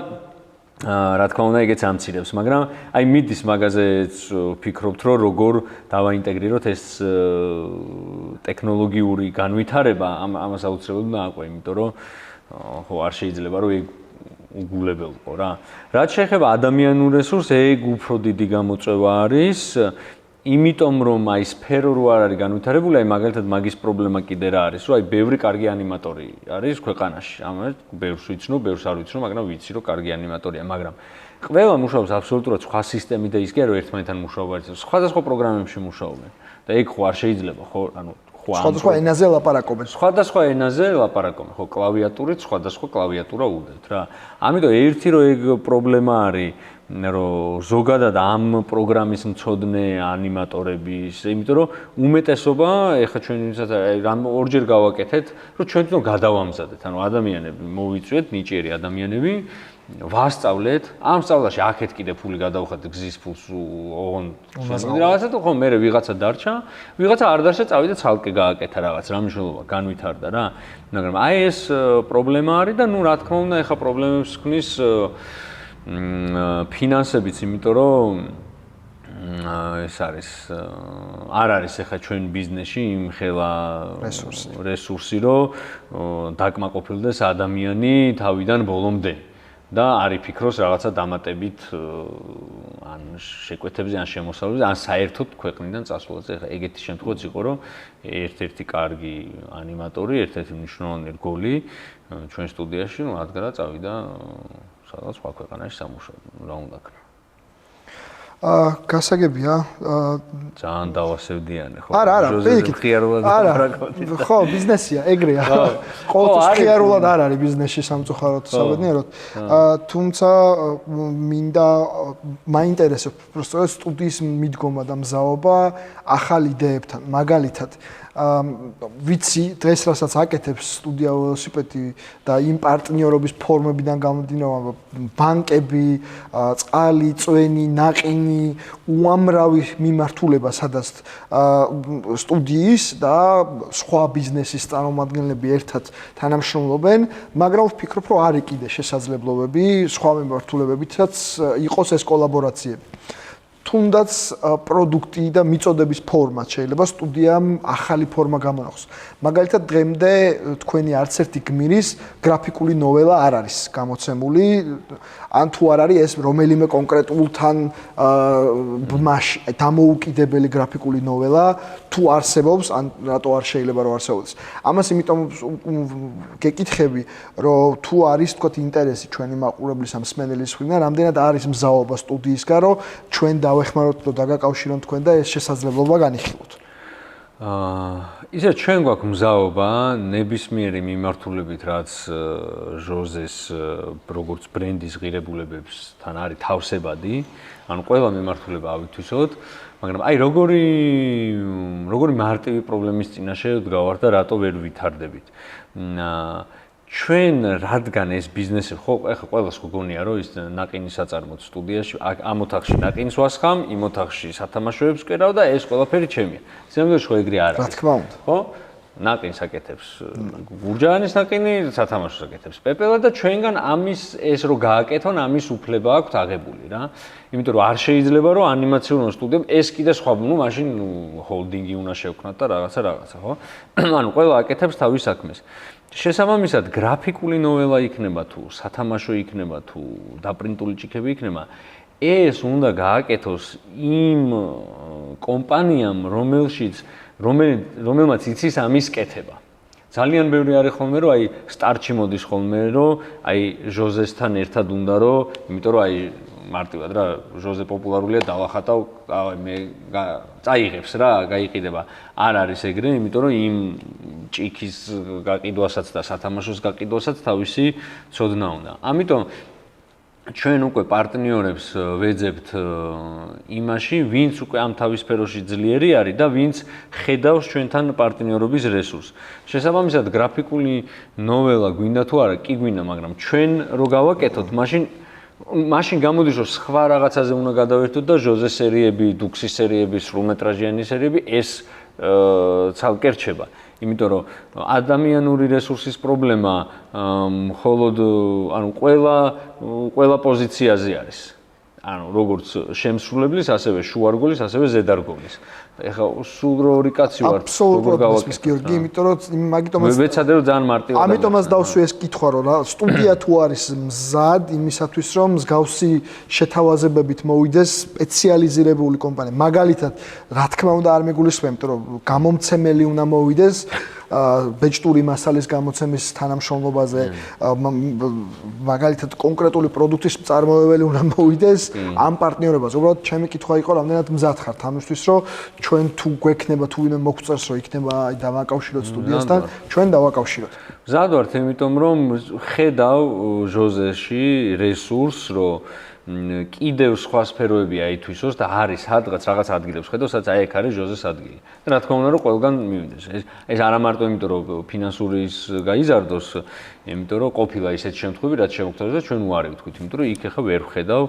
რა თქმა უნდა ეგეც ამცირებს, მაგრამ აი მიდის მაგაზეც ვფიქრობთ, რომ როგორ დავაინტეგრიროთ ეს ტექნოლოგიური განვითარება, ამას აუცილებლად უნდა აყვე, იმიტომ რომ ხო არ შეიძლება რომ ეგ უგულებელყო რა. რაც შეეხება ადამიანურ რესურსს, ეგ უფრო დიდი გამოწვევა არის, იმიტომ რომ აი სფერო რო არ არის განვითარებული, აი მაგალითად მაგის პრობლემა კიდე რა არის, რომ აი ბევრი კარგი ანიმატორი არის ქვეყანაში. ამას ბევრს ვიცნო, ბევრს არ ვიცნო, მაგრამ ვიცი რომ კარგი ანიმატორია, მაგრამ ყველა მუშაობს აბსოლუტურად სხვა სისტემით და ის კი არა რომ ერთმანეთთან მუშაობა არის. სხვადასხვა პროგრამებში მუშაობენ და ეგ ხო არ შეიძლება, ხო, ანუ სხვადასხვა ენაზე ლაპარაკობენ. სხვადასხვა ენაზე ლაპარაკობენ, ხო, კლავიატურით სხვადასხვა კლავიატურა უდევთ რა. ამიტომ ერთი რომ ეგ პრობლემა არის რომ ზოგადად ამ პროგრამის მცოდნე ანიმატორების, იმიტომ რომ უმეტესობა ეხლა ჩვენ ვისაც რამ ორჯერ გავაკეთეთ, რომ ჩვენ თვითონ გადავამზადეთ, ანუ ადამიანები მოვიწვიეთ, ნიჭიერი ადამიანები, ვასწავლეთ, ამ სწავლაში აქეთ კიდე ფული გადავხადეთ, გზის ფულს ოღონ რაღაცა თუ ხო მე ვიღაცა დარჩა, ვიღაცა არ დარჩა, წავიდა ცალკე გააკეთა რაღაც, რა მნიშვნელობა განვითარდა რა. მაგრამ აი ეს პრობლემა არის და ნუ რა თქმა უნდა ეხლა პრობლემებს ქმნის ფინანსებიც, იმიტომ რომ ეს არის არ არის ახლა ჩვენ ბიზნესში იმ ხელა რესურსი, რომ დაკმაყოფილდეს ადამიანი თავიდან ბოლომდე და არ იფიქროს რაღაცა დამატებით ან შეკვეთებზე, ან შემოსავლებზე, ან საერთოდ ქვეყნიდან წასვლაზე. ახლა ეგეთი შემთხვევაც იყო, რომ ერთ-ერთი კარგი ანიმატორი, ერთ-ერთი მნიშვნელოვანი რგოლი ჩვენ სტუდიაში, ну, ადგარა წავიდა სადღაც სხვა ქვეყანაში სამუშაოდ, რა უნდა ქნა. გასაგებია, ძალიან დავასევდიანი, ხო? არა, ხიარულად ვაპარაკობთ. ხო, ბიზნესია, ეგრეა. ყოველთვის ხიარულად არ არის ბიზნესში სამწუხაროდ საბედნიეროდ. თუმცა მინდა მაინტერესებს პროსტო სტუდიის მიდგომა და მზაობა ახალ იდეებთან, მაგალითად ვიცი დღეს რასაც აკეთებს სტუდია ველოსიპედი და იმ პარტნიორობის ფორმებიდან გამომდინარე ბანკები, წყალი, წვენი, ნაყინი, უამრავი მიმართულება სადაც სტუდიის და სხვა ბიზნესის წარმომადგენლები ერთად თანამშრომლობენ, მაგრამ ვფიქრობ, რომ არის კიდე შესაძლებლობები სხვა მიმართულებებითაც იყოს ეს კოლაბორაციები. თუნდაც პროდუქტი და მიწოდების ფორმა შეიძლება სტუდიამ ახალი ფორმა გამონახოს. მაგალითად დღემდე თქვენი არც ერთი გმირის გრაფიკული ნოველა არ არის გამოცემული, ან თუ არ არის ეს რომელიმე კონკრეტულთან ბმაში დამოუკიდებელი გრაფიკული ნოველა თუ არსებობს, ან რატო არ შეიძლება რომ არსებობდეს. ამას იმიტომ გეკითხები, რომ თუ არის თქვათ ინტერესი ჩვენი მაყურებლის ამ მსმენელის მხრიდან, რამდენად არის მზაობა სტუდიისგან, რომ ჩვენ დავეხმაროთ და დაგაკავშიროთ თქვენ და ეს შესაძლებლობა განიხილოთ. ისე ჩვენ გვაქვს მზაობა ნებისმიერი მიმართულებით, რაც ჟოზეს როგორც ბრენდის ღირებულებებსთან არის თავსებადი, ანუ ყველა მიმართულება ავითვისოთ, მაგრამ აი როგორი მარტივი პრობლემის წინაშე ვდგავართ და რატო ვერ ვითარდებით. ჩვენ რადგან ეს ბიზნესი ხო ეხლა ყველას გგონია რომ ის ნაყინის საწარმოც სტუდიაში ამ ოთახში ნაყინს ვასხამ, იმ ოთახში სათამაშოებს ვკერავ და ეს ყველაფერი ჩემია. ზემოდეში ხო ეგრე არ არის. რა თქმა უნდა. ხო? ნაყინს აკეთებს გურჯაანის ნაყინი, სათამაშოს აკეთებს პეპელა და ჩვენგან ამის ეს რო გააკეთონ, ამის უფლება აქვს აღებული რა. იმიტომ რომ არ შეიძლება რომ ანიმაციურ სტუდიამ ეს კიდე სხვა, მაშინ ჰოლდინგი უნდა შევქნათ და რაღაცა, ხო? ანუ ყველა აკეთებს თავის საქმეს. შესაბამისად, გრაფიკული ნოველა იქნება თუ სათამაშო იქნება თუ დაპრინტული ჭიქები იქნება, ეს უნდა გააკეთოს იმ კომპანიამ, რომელმაც იცის ამის კეთება. ძალიან ბევრი არის ხოლმე, რომ აი სტარტში მოდის ხოლმე, რომ აი ჟოზესთან ერთად უნდა რომ, იმიტომ რომ აი მარტივად რა, ჟოზე პოპულარულია, დავახატავ, მე წაიღებს რა, გაიყიდება. არ არის ეგრე, იმიტომ რომ იმ ჭიქის გაყიდვასაც და სათამაშოს გაყიდვასაც თავისი ცოდნა უნდა. ამიტომ ჩვენ უკვე პარტნიორებს ვეძებთ იმაში, ვინც უკვე ამ თავის სფეროში ძლიერი არის და ვინც ხედავს ჩვენთან პარტნიორობის რესურსს. შესაბამისად, გრაფიკული ნოველა გვინდა თუ არა, კი გვინდა, მაგრამ ჩვენ რო გავაკეთოთ, მაშინ გამოდის, რომ სხვა რაღაცაზე უნდა გადავერთოთ და ჟოზე სერიები, დუქსის სერიები, სრულმეტრაჟიანი სერიები ეს ცალკე რჩება. იმიტომ რომ ადამიანური რესურსის პრობლემა მხოლოდ ანუ ყველა პოზიციაზე არის. ანუ როგორც შემსრულებლის, ასევე შუარგოლის, ასევე ზედარგოლის. ეხლა სულ ორი კაცი ვართ, როგორ გავაკეთე, გიორგი, იმიტომ რომ მაგიტომაც ვეცადე რომ ძალიან მარტივად. ამიტომაც დავსვი ეს კითხვა, რომ რა სტუდია თუ არის მზად იმისათვის, რომ მსგავსი შეთავაზებებით მოვიდეს სპეციალიზირებული კომპანია. მაგალითად, რა თქმა უნდა არ მეგულისხმევ, იმიტომ რომ გამომცემელი უნდა მოვიდეს ბეჭდური მასალის გამოცემის თანამშრომლობაზე, მაგალითად კონკრეტული პროდუქტის მწარმოებელი უნდა მოვიდეს ამ პარტნიორობას. უბრალოდ ჩემი კითხვა იყო, რამდენად მზად ხართ ამისთვის, რომ ჩვენ თუ გვექნება თუ ვინმე მოგწევს, რომ იქნება აი დავაკავშიროთ სტუდიასთან, ჩვენ დავაკავშიროთ. მზად ვართ, იმიტომ რომ ხედავ ჟოზეში რესურსს, რომ კიდევ სხვა სფეროები აითვისოს და არის სადღაც რაღაც ადგილებს ხედავს, სადაც აი ეგ არის ჟოზეს ადგილი. და რა თქმა უნდა, რომ ყველგან მივიდეს. ეს არა მარტო იმიტომ, რომ ფინანსურის გაიზარდოს, იმიტომ რომ ყოფილა ისეთ შემთხვევები, რაც შემოგთავაზა და ჩვენ უარი ვთქვით, იმიტომ რომ იქ ახლა ვერ ვხედავ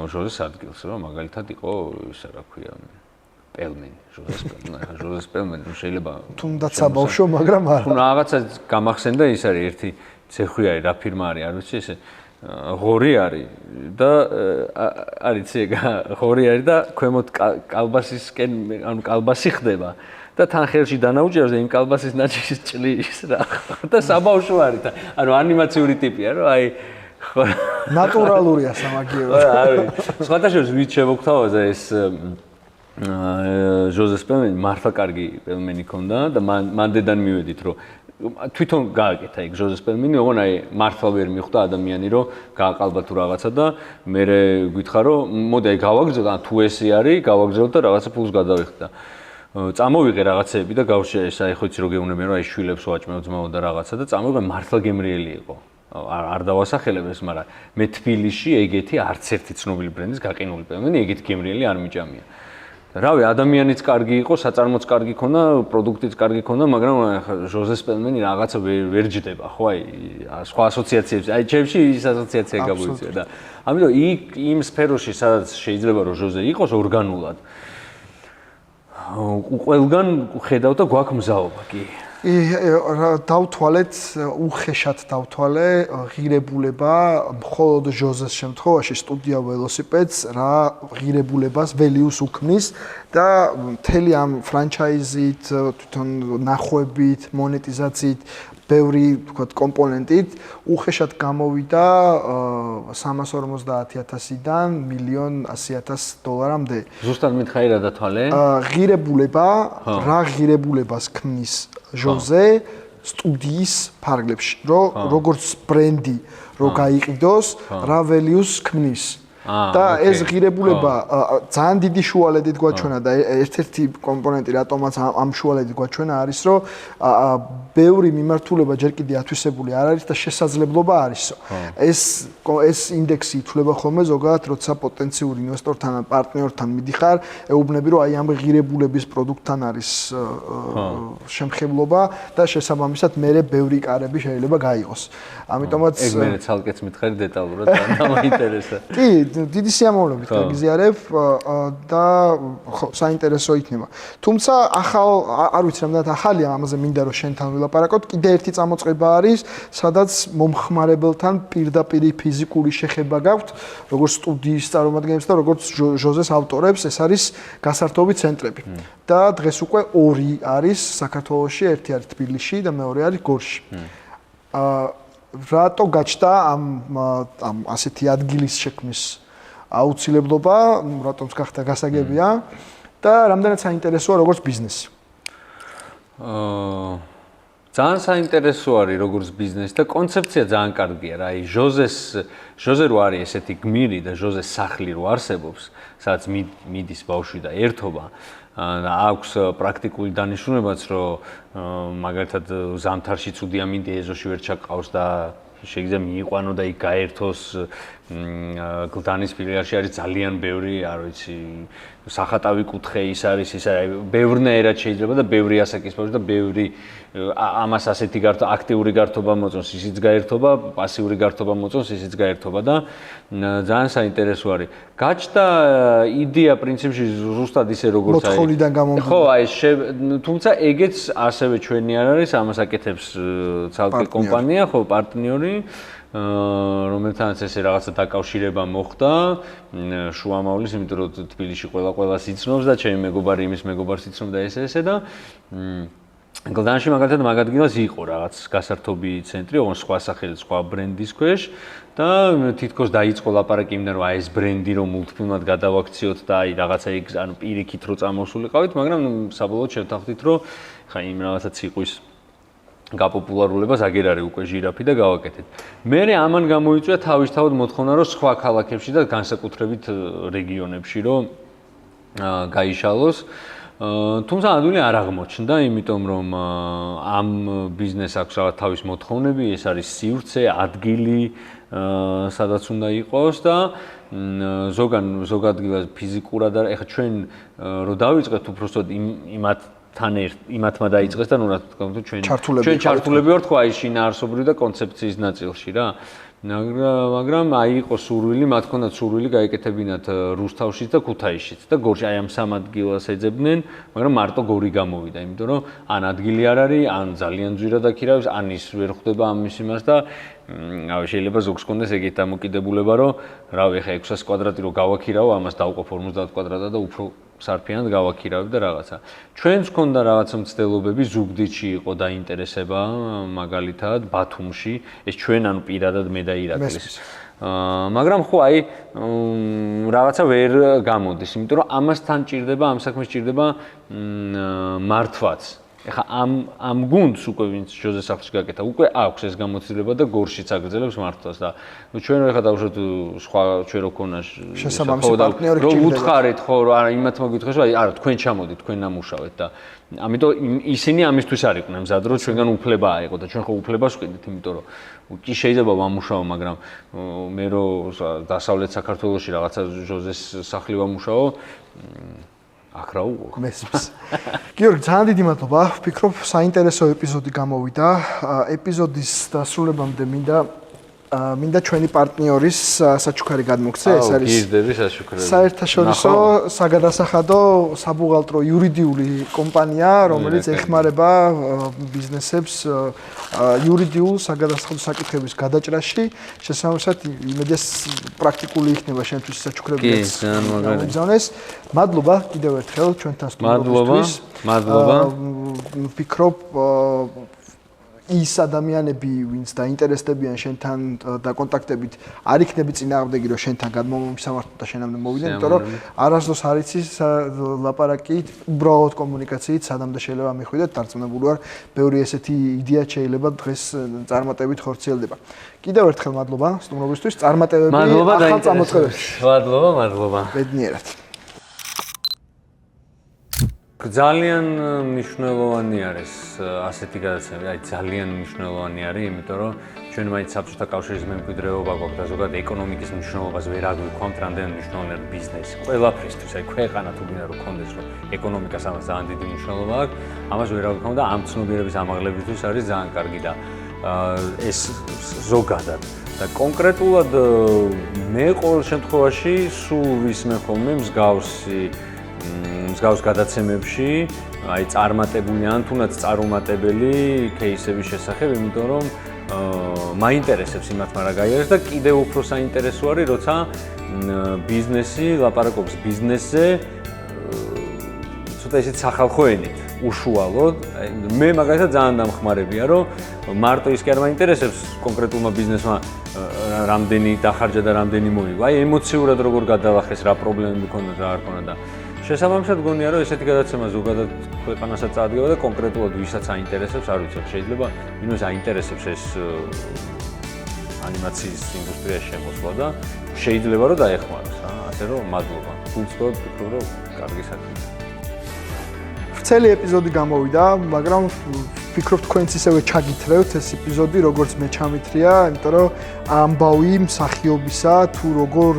ჟოზეს ადგილს, რა მაგალითად იყო ისა რა ქვია პელმენი, ჟოზეს პელმენი, შეიძლება თუნდაც საბავშვო, მაგრამ არა. თუ რაღაცა გამახსენდა, ის არის ერთი ცეხვი არის, რა ფირმა არის, არ ვიცი ესე ღორი არის და არის ღორი არის და ქვემოთ კალბასისკენ ანუ კალბასი ხდება და თან ხელში დანაუჭერს და იმ კალბასის ნაჭის ჭლის რა და საბავშვო არის და ანუ ანიმაციური ტიპია რომ აი ხო ნატურალურია სამაგიერო. სხვათა შორის ვით შემოგთავაზა ეს ჟოზეს პელმენი მართლა კარგი პელმენი ქონდა და მან დედან მივედით რომ თვითონ გააკეთა იქ ჟოზეს პელმენი, ოღონ აი მართლა ვერ მიხვდა ადამიანი რომ გააყალბა თუ რაღაცა და მე გითხრა რომ მოდი აი გავაგზავნო, ან თუ ესე არის, გავაგზავნო და რაღაცა ფულს გადავიხდა. წამოვიღე რაღაცეები და გავშე ეს აი ხო იცი რომ გეუბნები რომ აი შვილებს ვაჭმევ ძმაო და რაღაცა და წამოვიღე მართლა გემრიელი იყო. არ დავასახელებ ეს, მაგრამ მე თბილისში ეგეთი არც ერთი ცნობილი ბრენდის გაყინული პელმენი ეგეთი გემრიელი არ მიჭამია. რავი, ადამიანიც კარგი იყო, საწარმოც კარგი ქონდა, პროდუქტიც კარგი ქონდა, მაგრამ ახლა ჟოზე სპელმენი რაღაცა ვერ ჯდება, ხო, აი, სხვა ასოციაციებში, აი, ჩემში ის ასოციაცია გამოიწვია და ამიტომ იმ სფეროში, სადაც შეიძლება რომ ჟოზე იყოს ორგანულად, ყველგან ხედავ და გვაქვს მზაობა, კი. დავთვალეთ, უხეშად დავთვალე ღირებულება მხოლოდ ჟოზეს შემთხვევაში სტუდია ველოსიპედს რა ღირებულებას values უქმნის და მთელი ამ ფრანჩაიზით, თვითონ ნახვებით, მონეტიზაციით ბევრი ვთქვათ კომპონენტით უხეშად გამოვიდა 350,000-დან $1,100,000-მდე. ზუსტად მითხარი რა დათვალე? ღირებულება, რა ღირებულებას ქმნის ჟოზე სტუდიის ფარგლებში, როგორც ბრენდი რო გაიყიდოს, რა values ქმნის. და ეს ღირებულება ძალიან დიდი შუალედით გვაჩვენა და ერთ-ერთი კომპონენტი რატომაც ამ შუალედით გვაჩვენა არის რომ ბევრი მიმართულება ჯერ კიდე ათვისებული არ არის და შესაძლებლობა არისო. ეს ინდექსი ითვლება ხოლმე ზოგადად როცა პოტენციურ ინვესტორთან ან პარტნიორთან მიდიხარ, ეუბნები რომ აი ამ ღირებულების პროდუქტთან არის შემხებლობა და შესაბამისად მერე ბევრი კარები შეიძლება გაიღოს. ამიტომაც ეგ მე ცალკეც მითხარი დეტალურად და მაინტერესა. კი, დიდი სიამოვნებით გაგიზიარებ და ხო, საინტერესო იქნება. თუმცა ახალ არ ვიცი რამდენად ახალია, ამაზე მინდა რომ შენთან ვილაპარაკოთ. კიდე ერთი წამოწყება არის, სადაც მომხმარებელთან პირდაპირ ფიზიკური შეხება გაქვთ, როგორც სტუდიის წარმომადგენლებს და როგორც ჟოზეს ავტორებს, ეს არის გასართობი ცენტრები. და დღეს უკვე ორი არის საქართველოში, ერთი არის თბილისში და მეორე არის გორში. რატო გაჩნდა ამ ასეთი ადგილის შექმნის აუცილებლობა, რატომაც გახდა გასაგებია და რამდენად საინტერესოა როგორც ბიზნესი. ძალიან საინტერესო არის როგორც ბიზნესი და კონცეფცია ძალიან კარგია რა. აი ჟოზე რო არის ესეთი გმირი და ჟოზეს სახლი რო არსებობს, სადაც მიდის ბავშვი და ერთობა და აქვს პრაქტიკული დანიშნულებაც, რომ მაგალითად ზამთარში ცუდი ამინდი ეზოში ვერ ჩაყავს და შეიძლება მიიყვანო და იქ გაერთოს გლდანის ფილიალში არის ძალიან ბევრი, არ ვიცი, სახატავი კუთხე ის არის, ბევრნაირად შეიძლება და ბევრი ასაკის ბავშვი და ბევრი ამას ასეთი აქტიური გართობა მოწონს, ისიც გაერთობა, პასიური გართობა მოწონს, ისიც გაერთობა და ძალიან საინტერესო არის. გაჩნდა იდეა პრინციპში ზუსტად ისე როგორც აი მოთხოვნიდან გამომდინარე. ხო, აი თუმცა ეგეც ასევე ჩვენი არ არის, ამას აკეთებს ცალკე კომპანია, ხო, პარტნიორი რომელთანაც ესე რაღაცა დაკავშირება მოხდა შუამავლის, იმიტომ რომ თბილისში ყველას იცნობს და ჩემი მეგობარი იმის მეგობარს იცნობდა ესე და გლდანში მაგალითად მაგ ადგილას იყო რაღაც გასართობი ცენტრი, ოღონდ სხვა სახელით, სხვა ბრენდის ქვეშ და თითქოს დაიწყო ლაპარაკი იმდან რომ აი ეს ბრენდი რომ მულტფილმად გადავაქციოთ და აი რაღაცა იქ ანუ პირიქით რო წამოსულიყავით, მაგრამ საბოლოოდ შევთანხმდით რომ ხა იმ რაღაცა ციყვის გაპოპულარულებას აგერ არის უკვე ჟირაფი და გავაკეთეთ. მერე ამან გამოიწვია თავისთავად მოთხოვნა რომ სხვა ქალაქებში და განსაკუთრებით რეგიონებში რომ გაიშალოს. თუმცა ადვილი არ აღმოჩნდა, იმიტომ რომ ამ ბიზნესს აქვს რაღაც თავის მოთხოვნები, ეს არის სივრცე, ადგილი, სადაც უნდა იყოს და ზოგ ადგილას ფიზიკურად ეხლა ჩვენ რო დავიწყეთ უბრალოდ იმათმა დაიწყეს და ნუ რა თქმა უნდა ჩვენ ჩართულები ვართ ხო აი შინაარსობრივ და კონცეფციის ნაწილში რა. მაგრამ აი იყო სურვილი, მათ ჰქონდათ სურვილი გაეკეთებინათ რუსთავშიც და ქუთაისშიც და გორში აი ამ სამ ადგილას ეძებდნენ, მაგრამ მარტო გორი გამოვიდა, იმიტომ რომ ან ადგილი არ არის, ან ძალიან ძვირად აქირავებს, ან ის ვერ ხვდება ამის იმას და შეიძლება ზოგს ჰქონდეს ეგეთ დამოკიდებულება, რომ რავი, ხა 600 კვადრატი რო გავაქირავო, ამას დავყო 50 კვადრატად და უფრო სარფიანად გავაქირავებ და რაღაცა. ჩვენს ჰქონდა რაღაცა მცდელობები, ზუგდიდში იყო დაინტერესება, მაგალითად, ბათუმში, ეს ჩვენ ანუ პირადად მე და ირაკლის. მაგრამ ხო აი რაღაცა ვერ გამოდის, იმიტომ რომ ამასთან ჭირდება, ამ საქმეს ჭირდება მართვაც. ეხა ამ გუნდს უკვე ვინც ჟოზე სახლში გაკეთა, უკვე აქვს ეს გამოცდილება და გორშიც აგრძელებს მართვას და ჩვენ ეხა დავუშვათ სხვა ჩვენ რო ქონა შესაბამისი პარტნიორი რომ უთხარეთ ხო რა იმათ მოგითხეს რომ არა თქვენ ჩამოდით, თქვენ ნამუშავეთ და ამიტომ ისინი ამისთვის არ იყვნენ მზად რომ ჩვენგან უფლება აიღო და ჩვენ ხო უფლებას ვყიდით, იმიტომ რომ კი შეიძლება ვამუშაო, მაგრამ მე რო დასავლეთ საქართველოში რაღაცა ჟოზეს სახლი ვამუშაო აკრაუ. მესმის. გიორგი, ძალიან დიდი მადლობა. ვფიქრობ, საინტერესო ეპიზოდი გამოვიდა. ეპიზოდის დასრულებამდე მინდა ჩვენი პარტნიორის საჩუქარი გადმოგცე, ეს არის გიზდები საჩუქრები. საერთაშორისო საგადასახადო საბუღალტრო იურიდიული კომპანია, რომელიც ეხმარება ბიზნესებს იურიდიულ საგადასახადო საკითხების გადაჭრაში. შესაბამისად, იმედია პრაქტიკული იქნება შენთვის საჩუქრებიც. მოგზავნეს. მადლობა კიდევ ერთხელ ჩვენთან სტუმრობისთვის. მადლობა. ვფიქრობ ის ადამიანები, ვინც დაინტერესდებიან შენთან დაკონტაქტებით, არ იქნება წინააღმდეგი, რომ შენთან გადმომისამართო და შენამდე მოვიდნენ, იმიტომ რომ არასდროს არ იცის ლაპარაკით, უბრალოდ კომუნიკაციით, სადამდე შეიძლება მიხვიდეთ, დარწმუნებული ვარ, ბევრი ესეთი იდეა შეიძლება დღეს წარმატებით ხორციელდება. კიდევ ერთხელ მადლობა სტუმრობისთვის, წარმატებები ახალ წამოწყებებში. მადლობა. ბედნიერად. ძალიან მნიშვნელოვანი არის ასეთი გადაცემა, აი ძალიან მნიშვნელოვანი არის, იმიტომ რომ ჩვენ მაინც საბჭოთა კავშირის მემკვიდრეობა გვაქვს და ზოგადად ეკონომიკის მნიშვნელობას ვერ აღვიქვამთ, რამდენად მნიშვნელოვანია ბიზნესი. ყველაფრისთვის, აი ქვეყანა თუ გინდა რომ გქონდეს, რომ ეკონომიკას ამას ძალიან დიდი მნიშვნელობა აქვს, ამას ვერ აღვიქვამ და ამ ცნობიერების ამაღლებისთვის არის ძალიან კარგი და ეს ზოგადად და კონკრეტულად მე ყოველ შემთხვევაში სულ ვისმე ხოლმე მსგავს გადაცემებში, აი წარმატებული ან თუნდაც წარუმატებელი кейსების შესახებ, იმიტომ რომ მაინტერესებს იმათმა რა გაიარეს და კიდევ უფრო საინტერესო არის, როცა ბიზნესი ლაპარაკობს ბიზნესზე ცოტა ისეთ სახალხო ენით, უშუალოდ. მე მაგალითად ძალიან დამხმარებია, რომ მარტო ის კი არ მაინტერესებს კონკრეტულმა ბიზნესმა რამდენი დახარჯა და რამდენი მოიგო. აი ემოციურად როგორ გადავახეს, რა პრობლემები ქონდა და არ ქონდა და შესაბამისად გონია რომ ესეთი გადაცემა ზოგადად ქვეყანასაც წაადგება და კონკრეტულად ვისაც აინტერესებს, არ ვიცი, შეიძლება ვინმეს აინტერესებს ეს ანიმაციის ინდუსტრიაში შემოსვლა და შეიძლება რომ დაეხმაროს, ასე რომ მადლობა. გულწრფელად ვფიქრობ, რომ კარგი საქმეა. ვრცელი ეპიზოდი გამოვიდა, მაგრამ ვფიქრობ თქვენც ისევე ჩაგითრევთ ეს ეპიზოდი, როგორც მე ჩამითრია, იმიტომ რომ ამბავი მსახიობისა თუ როგორ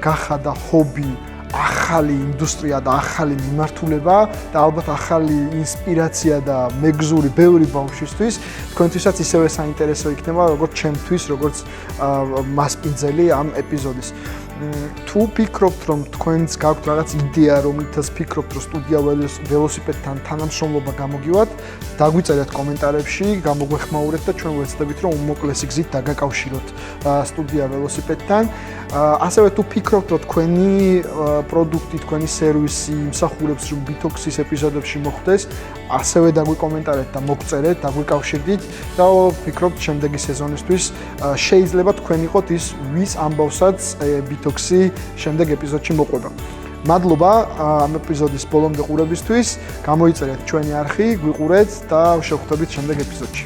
გახადა ჰობი ახალი ინდუსტრია და ახალი მიმართულება და ალბათ ახალი ინსპირაცია და მეგზური ბევრი ბავშვისთვის, თქვენთვისაც ისევე საინტერესო იქნება, როგორც ჩემთვის, როგორც მასპინძელი ამ ეპიზოდის. თუ ფიქრობთ, რომ თქვენს გაქვთ რაღაც იდეა, რომლითაც ფიქრობთ, რომ სტუდია ველოსიპედთან თანამშრომლობა გამოგივათ, დაგვიწერეთ კომენტარებში, გამოგვეხმაურეთ და ჩვენ ვეცდებით, რომ უმოკლესი გზით დაგაკავშიროთ სტუდია ველოსიპედთან. ასევე თუ ფიქრობთ, რომ თქვენი პროდუქტი, თქვენი სერვისი იმსახურებს, რომ ბითოქსის ეპიზოდებში მოხვდეს, ასევე დაგვიკომენტარეთ და მოგწერეთ, დაგვიკავშირდით და ვფიქრობთ, შემდეგი სეზონისთვის შეიძლება თქვენ იყოთ ის, ვის ამბავსაც ბითოქსი შემდეგ ეპიზოდში მოყვება. მადლობა ამ ეპიზოდის ბოლომდე ყურებისთვის. გამოიწერეთ ჩვენი არხი, გვიყურეთ და შევხვდებით შემდეგ ეპიზოდში.